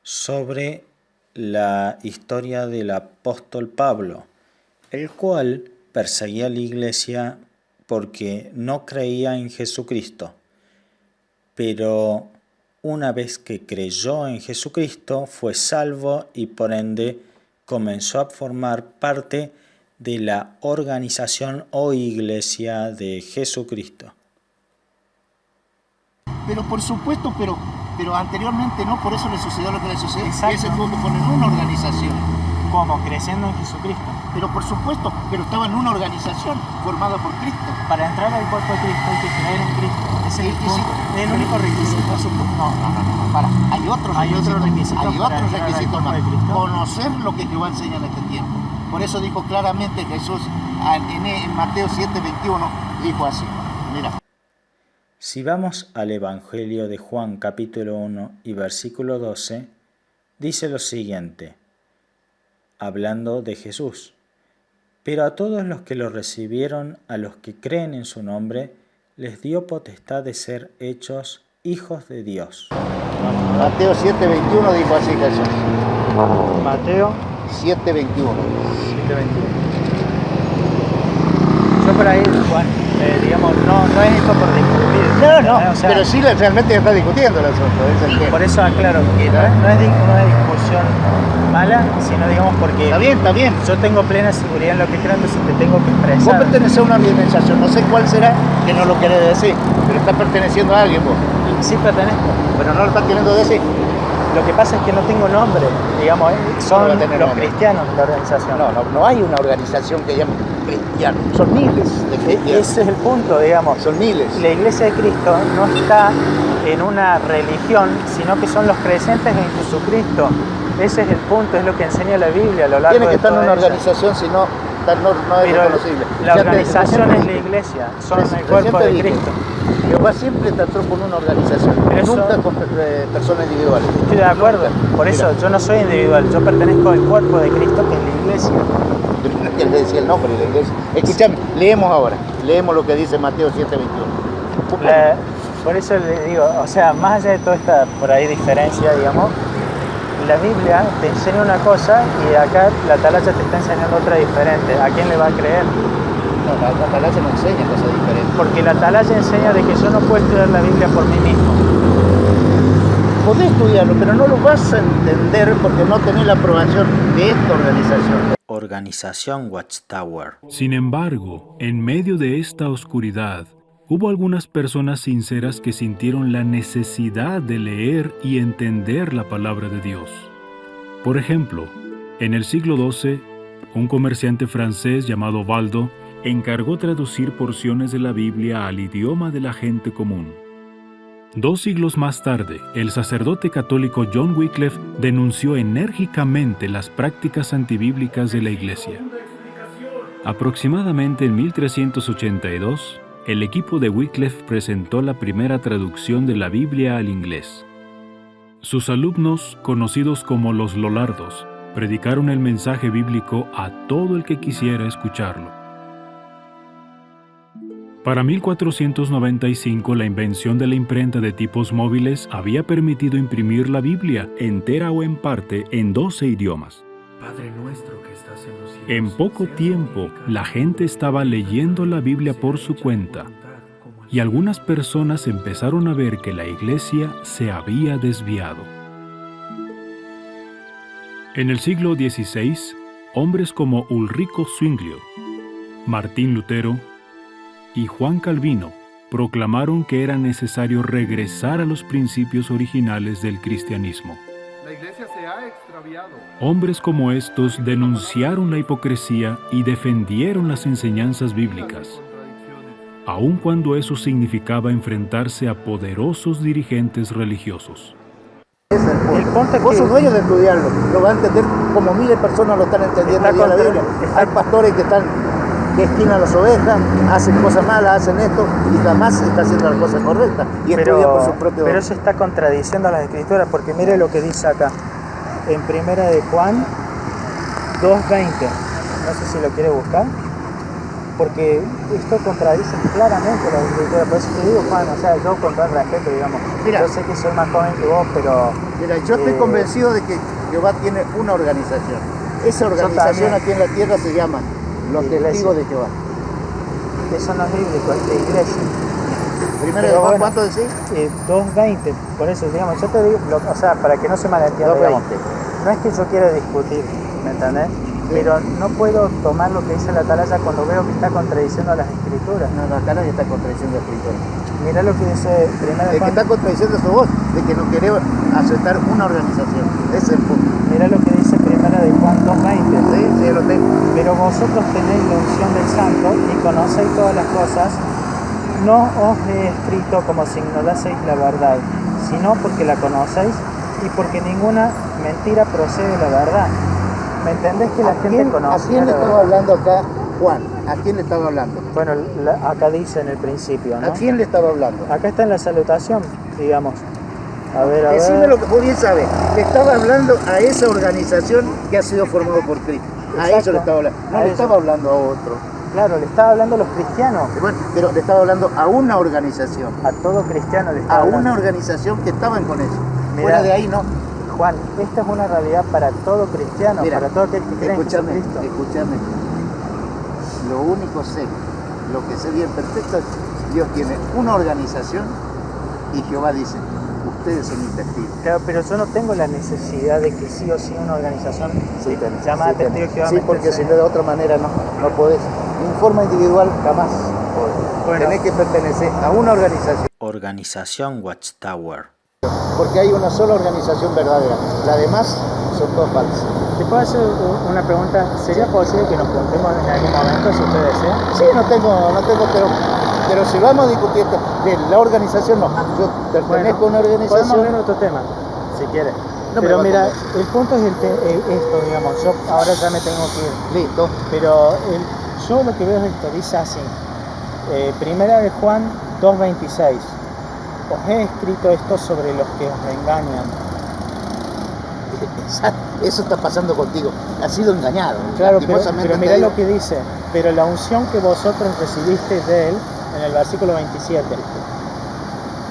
sobre la historia del apóstol Pablo, el cual perseguía a la iglesia porque no creía en Jesucristo. Pero una vez que creyó en Jesucristo, fue salvo y por ende comenzó a formar parte de la organización o iglesia de Jesucristo. Pero por supuesto, pero anteriormente no, por eso le sucedió lo que le sucedió. Exacto. Él se tuvo que poner en una organización. ¿Cómo? Creciendo en Jesucristo. Pero por supuesto, pero estaba en una organización formada por Cristo. Para entrar al cuerpo de Cristo hay que creer en Cristo. Ese es el punto. Es el único requisito. No, para. Hay otros requisitos. Hay para otros entrar al requisitos cuerpo más. de Cristo. Conocer lo que Jehová enseña en este tiempo. Por eso dijo claramente Jesús en Mateo 7:21, dijo así. Mira. Si vamos al Evangelio de Juan capítulo 1 y versículo 12, dice lo siguiente, hablando de Jesús. Pero a todos los que lo recibieron, a los que creen en su nombre, les dio potestad de ser hechos hijos de Dios. Mateo 7:21 dijo así Jesús. Mateo 7:21. 7:21. Yo por ahí, Juan, digamos, no es esto por discutir. No, O sea, pero sí realmente está discutiendo el asunto. Es el tema. por eso aclaro que no es una discusión mala, sino digamos porque Está bien. yo tengo plena seguridad en lo que creo, entonces te tengo que Vos expresar. pertenecés a una organización, no sé cuál será, que no lo querés decir, pero estás perteneciendo a alguien vos. Sí pertenezco. Pero no lo estás queriendo decir. Lo que pasa es que no tengo nombre, digamos, son No va a tener los nombre. cristianos de la organización. No hay una organización que llame cristiano. Son miles de cristianos. Ese es el punto, digamos. Son miles. La iglesia de Cristo no está en una religión, sino que son los creyentes en Jesucristo. Ese es el punto, es lo que enseña la Biblia a lo largo Tiene que de estar en toda una ella. organización, si no, no es Pero reconocible. la organización es la dije. iglesia, son Recién el cuerpo te de dije, Cristo. Jehová siempre trató con una organización, Eso- nunca con personas individuales. Estoy de acuerdo, por eso Mira. yo no soy individual, yo pertenezco al cuerpo de Cristo, que es la iglesia. Que le decía el nombre de la iglesia. Escuchame, leemos ahora, leemos lo que dice Mateo 7:21. Por eso le digo, o sea, más allá de toda esta por ahí diferencia, digamos, la Biblia te enseña una cosa y acá la atalaya te está enseñando otra diferente. ¿A quién le va a creer? No, la atalaya no enseña cosas diferentes. Porque la atalaya enseña de que yo no puedo estudiar la Biblia por mí mismo. Podés estudiarlo, pero no lo vas a entender porque no tenés la aprobación de esta organización. Organización Watchtower. Sin embargo, en medio de esta oscuridad, hubo algunas personas sinceras que sintieron la necesidad de leer y entender la palabra de Dios. Por ejemplo, en el siglo XII, un comerciante francés llamado Valdo encargó traducir porciones de la Biblia al idioma de la gente común. 2 siglos más tarde, el sacerdote católico John Wycliffe denunció enérgicamente las prácticas antibíblicas de la Iglesia. Aproximadamente en 1382, el equipo de Wycliffe presentó la primera traducción de la Biblia al inglés. Sus alumnos, conocidos como los Lollardos, predicaron el mensaje bíblico a todo el que quisiera escucharlo. Para 1495, la invención de la imprenta de tipos móviles había permitido imprimir la Biblia, entera o en parte, en 12 idiomas. Padre nuestro que estás en los cielos. En poco tiempo, la gente estaba leyendo la Biblia por su cuenta, y algunas personas empezaron a ver que la Iglesia se había desviado. En el siglo XVI, hombres como Ulrico Zwinglio, Martín Lutero y Juan Calvino proclamaron que era necesario regresar a los principios originales del cristianismo. La iglesia se ha extraviado. Hombres como estos denunciaron la hipocresía y defendieron las enseñanzas bíblicas, aun cuando eso significaba enfrentarse a poderosos dirigentes religiosos. Ese es el punto. El punto es Vos que- sos dueño de estudiarlo, lo vas a entender como miles de personas lo están entendiendo Está hoy día la contra- Biblia. está- Hay pastores que esquinan las ovejas, hacen cosas malas, hacen esto y jamás está haciendo las cosas correctas y estudia por su propio pero eso está contradiciendo a las escrituras, porque mire lo que dice acá, en primera de Juan 2:20, no sé si lo quiere buscar, porque esto contradice claramente las escrituras, por eso te digo, Juan, o sea, yo con todo el respeto, digamos, Mira. yo sé que soy más joven que vos, pero Mira, yo estoy convencido de que Jehová tiene una organización. Esa organización también. aquí en la tierra se llama los Iglesia. testigos de Jehová. eso no es bíblico, es de iglesia. Primero Pero de Juan, bueno, ¿cuánto decís? 2:20, por eso, digamos, yo te digo, o sea, para que no se malentienda, digamos, 2:20. no es que yo quiera discutir, ¿me entendés? Pero no puedo tomar lo que dice la atalaya cuando veo que está contradiciendo a las escrituras. No, acá nadie está contradiciendo a la escritura. Mirá lo que dice primera El que está contradiciendo es vos, de que no querés aceptar una organización. Ese es el punto. Mirá lo que dice primera de Juan 2:20. Sí, sí, lo tengo. Pero vosotros tenéis la unción del Santo y conocéis todas las cosas. No os he escrito como si ignoraseis la verdad, sino porque la conocéis y porque ninguna mentira procede de la verdad. ¿Me entendés que la ¿A gente quién le conocía la estaba verdad? hablando acá, Juan? ¿A quién le estaba hablando? Bueno, acá dice en el principio, ¿no? ¿A quién le estaba hablando? Acá está en la salutación, digamos. A ver. Decime lo que vos bien sabes. Le estaba hablando a esa organización que ha sido formada por Cristo. A Exacto. eso le estaba hablando. No A le eso. estaba hablando a otro. Claro, le estaba hablando a los cristianos. Bueno, pero le estaba hablando a una organización. A todo cristiano le A estaba hablando. una organización que estaban con eso. Mirá. Fuera de ahí no. Juan, esta es una realidad para todo cristiano, Mira, para todo aquel que cree en escúchame, Jesucristo. escúchame. Lo único sé, lo que sé bien perfecto, es Dios tiene una organización y Jehová dice, ustedes son mis testigos. Claro, pero yo no tengo la necesidad de que sí o sí una organización llamada Sí, Testigo de Jehová. sí, me porque esté si no de otra manera no podés. En forma individual jamás podés. Bueno. Tenés que pertenecer a una organización. Organización Watchtower. Porque hay una sola organización verdadera. Las demás son todas falsas. ¿Te puedo hacer una pregunta? ¿Sería posible que nos juntemos en algún momento si usted desea? Sí, no tengo, pero Pero si vamos a discutir de la organización, no. Yo pertenezco a una organización. Podemos ver otro tema, si quieres. No me pero va a mira, convencer. el punto es esto, digamos, yo ahora ya me tengo que ir. Listo. Pero yo lo que veo es esto, dice así. Primera de Juan 2:26. Os he escrito esto sobre los que os engañan. Eso está pasando contigo. Has sido engañado. Claro, pero Lastimosamente mira te digo. lo que dice. Pero la unción que vosotros recibisteis de él, en el versículo 27.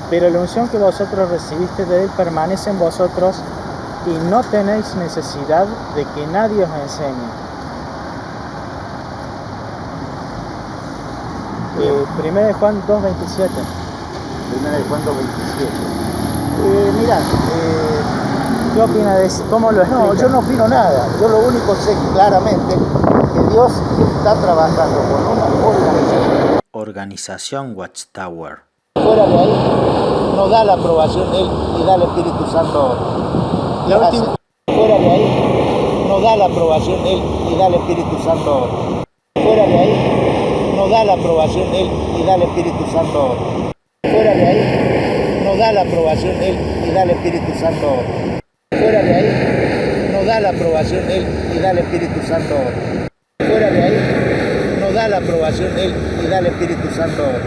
Pero la unción que vosotros recibisteis de él permanece en vosotros y no tenéis necesidad de que nadie os enseñe. Primera de Juan 2:27. Primera de Juan 2:27. Mira, ¿qué opina de eso? ¿Cómo lo explica? No, yo no opino nada. Yo lo único sé claramente que Dios está trabajando con una organización. Organización Watchtower. Fuera de ahí no da la aprobación Él y da el Espíritu Santo ahora. La última- Fuera de ahí no da la aprobación Él y da el Espíritu Santo ahora. Fuera de ahí no da la aprobación Él y da el Espíritu Santo ahora. Fuera de ahí no da la aprobación Él y da el Espíritu Santo ahora. Fuera de ahí no da la aprobación Él y da el Espíritu Santo ahora. Fuera de ahí no da la aprobación Él y da el Espíritu Santo ahora.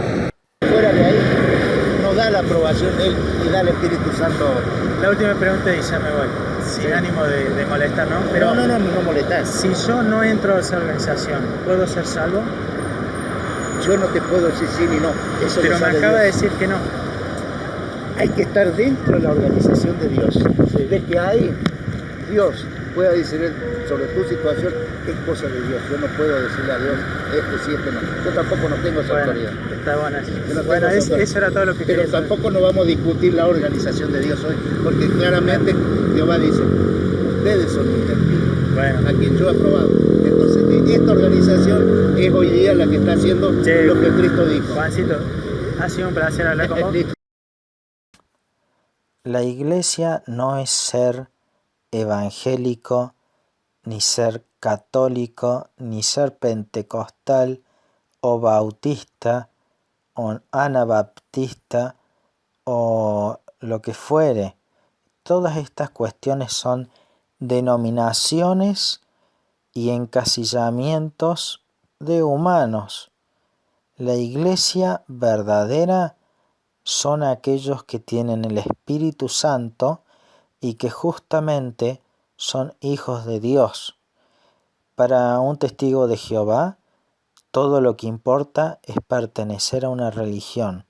Fuera de ahí no da la aprobación Él y da el Espíritu Santo ahora. La última pregunta y ya me voy. Sin ánimo de molestar, ¿no? Pero No molestas. si yo no entro a esa organización, ¿puedo ser salvo? Yo no te puedo decir sí ni no. Eso Pero lo me sabe acaba de Dios. decir que no. Hay que estar dentro de la organización de Dios. De que ahí Dios pueda decidir sobre tu situación es cosa de Dios. Yo no puedo decirle a Dios sí, no. Yo tampoco no tengo esa Bueno, autoridad. está bueno eso. Yo no Bueno, tengo esa autoridad. eso era todo lo que Pero quería saber. tampoco no vamos a discutir la organización de Dios hoy, porque claramente Jehová dice, ustedes son mis testigos, Bueno, a quien yo he aprobado. Entonces, esta organización es hoy día la que está haciendo Che, lo que Cristo dijo. Juancito, ha sido un placer hablar con vos. Listo. La iglesia no es ser evangélico, ni ser católico, ni ser pentecostal o bautista o anabaptista o lo que fuere. Todas estas cuestiones son denominaciones y encasillamientos de humanos. La iglesia verdadera son aquellos que tienen el Espíritu Santo y que justamente son hijos de Dios. Para un testigo de Jehová, todo lo que importa es pertenecer a una religión.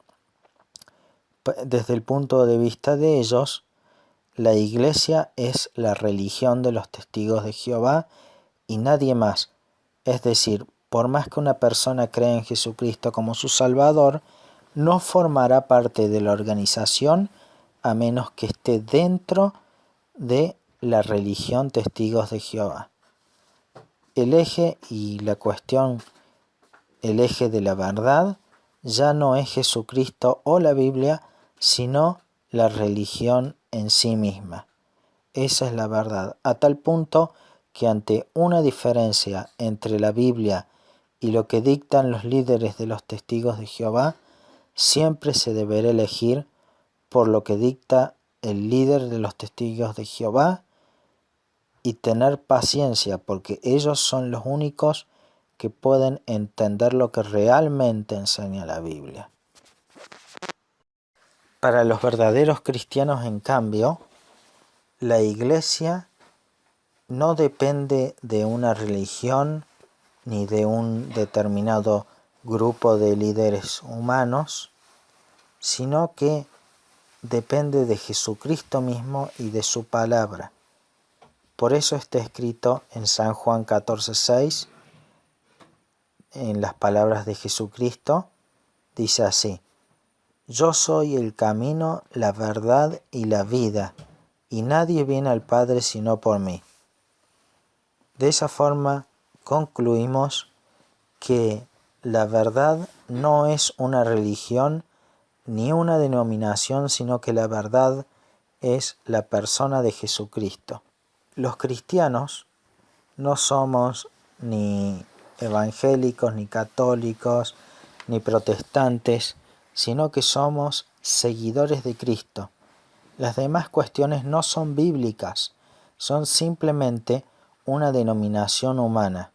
Desde el punto de vista de ellos, la iglesia es la religión de los testigos de Jehová y nadie más. Es decir, por más que una persona crea en Jesucristo como su Salvador, no formará parte de la organización a menos que esté dentro de la religión Testigos de Jehová. El eje y la cuestión, el eje de la verdad, ya no es Jesucristo o la Biblia, sino la religión en sí misma. Esa es la verdad, a tal punto que ante una diferencia entre la Biblia y lo que dictan los líderes de los Testigos de Jehová, siempre se deberá elegir por lo que dicta el líder de los Testigos de Jehová y tener paciencia, porque ellos son los únicos que pueden entender lo que realmente enseña la Biblia. Para los verdaderos cristianos, en cambio, la iglesia no depende de una religión ni de un determinado grupo de líderes humanos, sino que depende de Jesucristo mismo y de su palabra. Por eso está escrito en San Juan 14:6, en las palabras de Jesucristo, dice así: Yo soy el camino, la verdad y la vida, y nadie viene al Padre sino por mí. De esa forma concluimos que la verdad no es una religión ni una denominación, sino que la verdad es la persona de Jesucristo. Los cristianos no somos ni evangélicos, ni católicos, ni protestantes, sino que somos seguidores de Cristo. Las demás cuestiones no son bíblicas, son simplemente una denominación humana.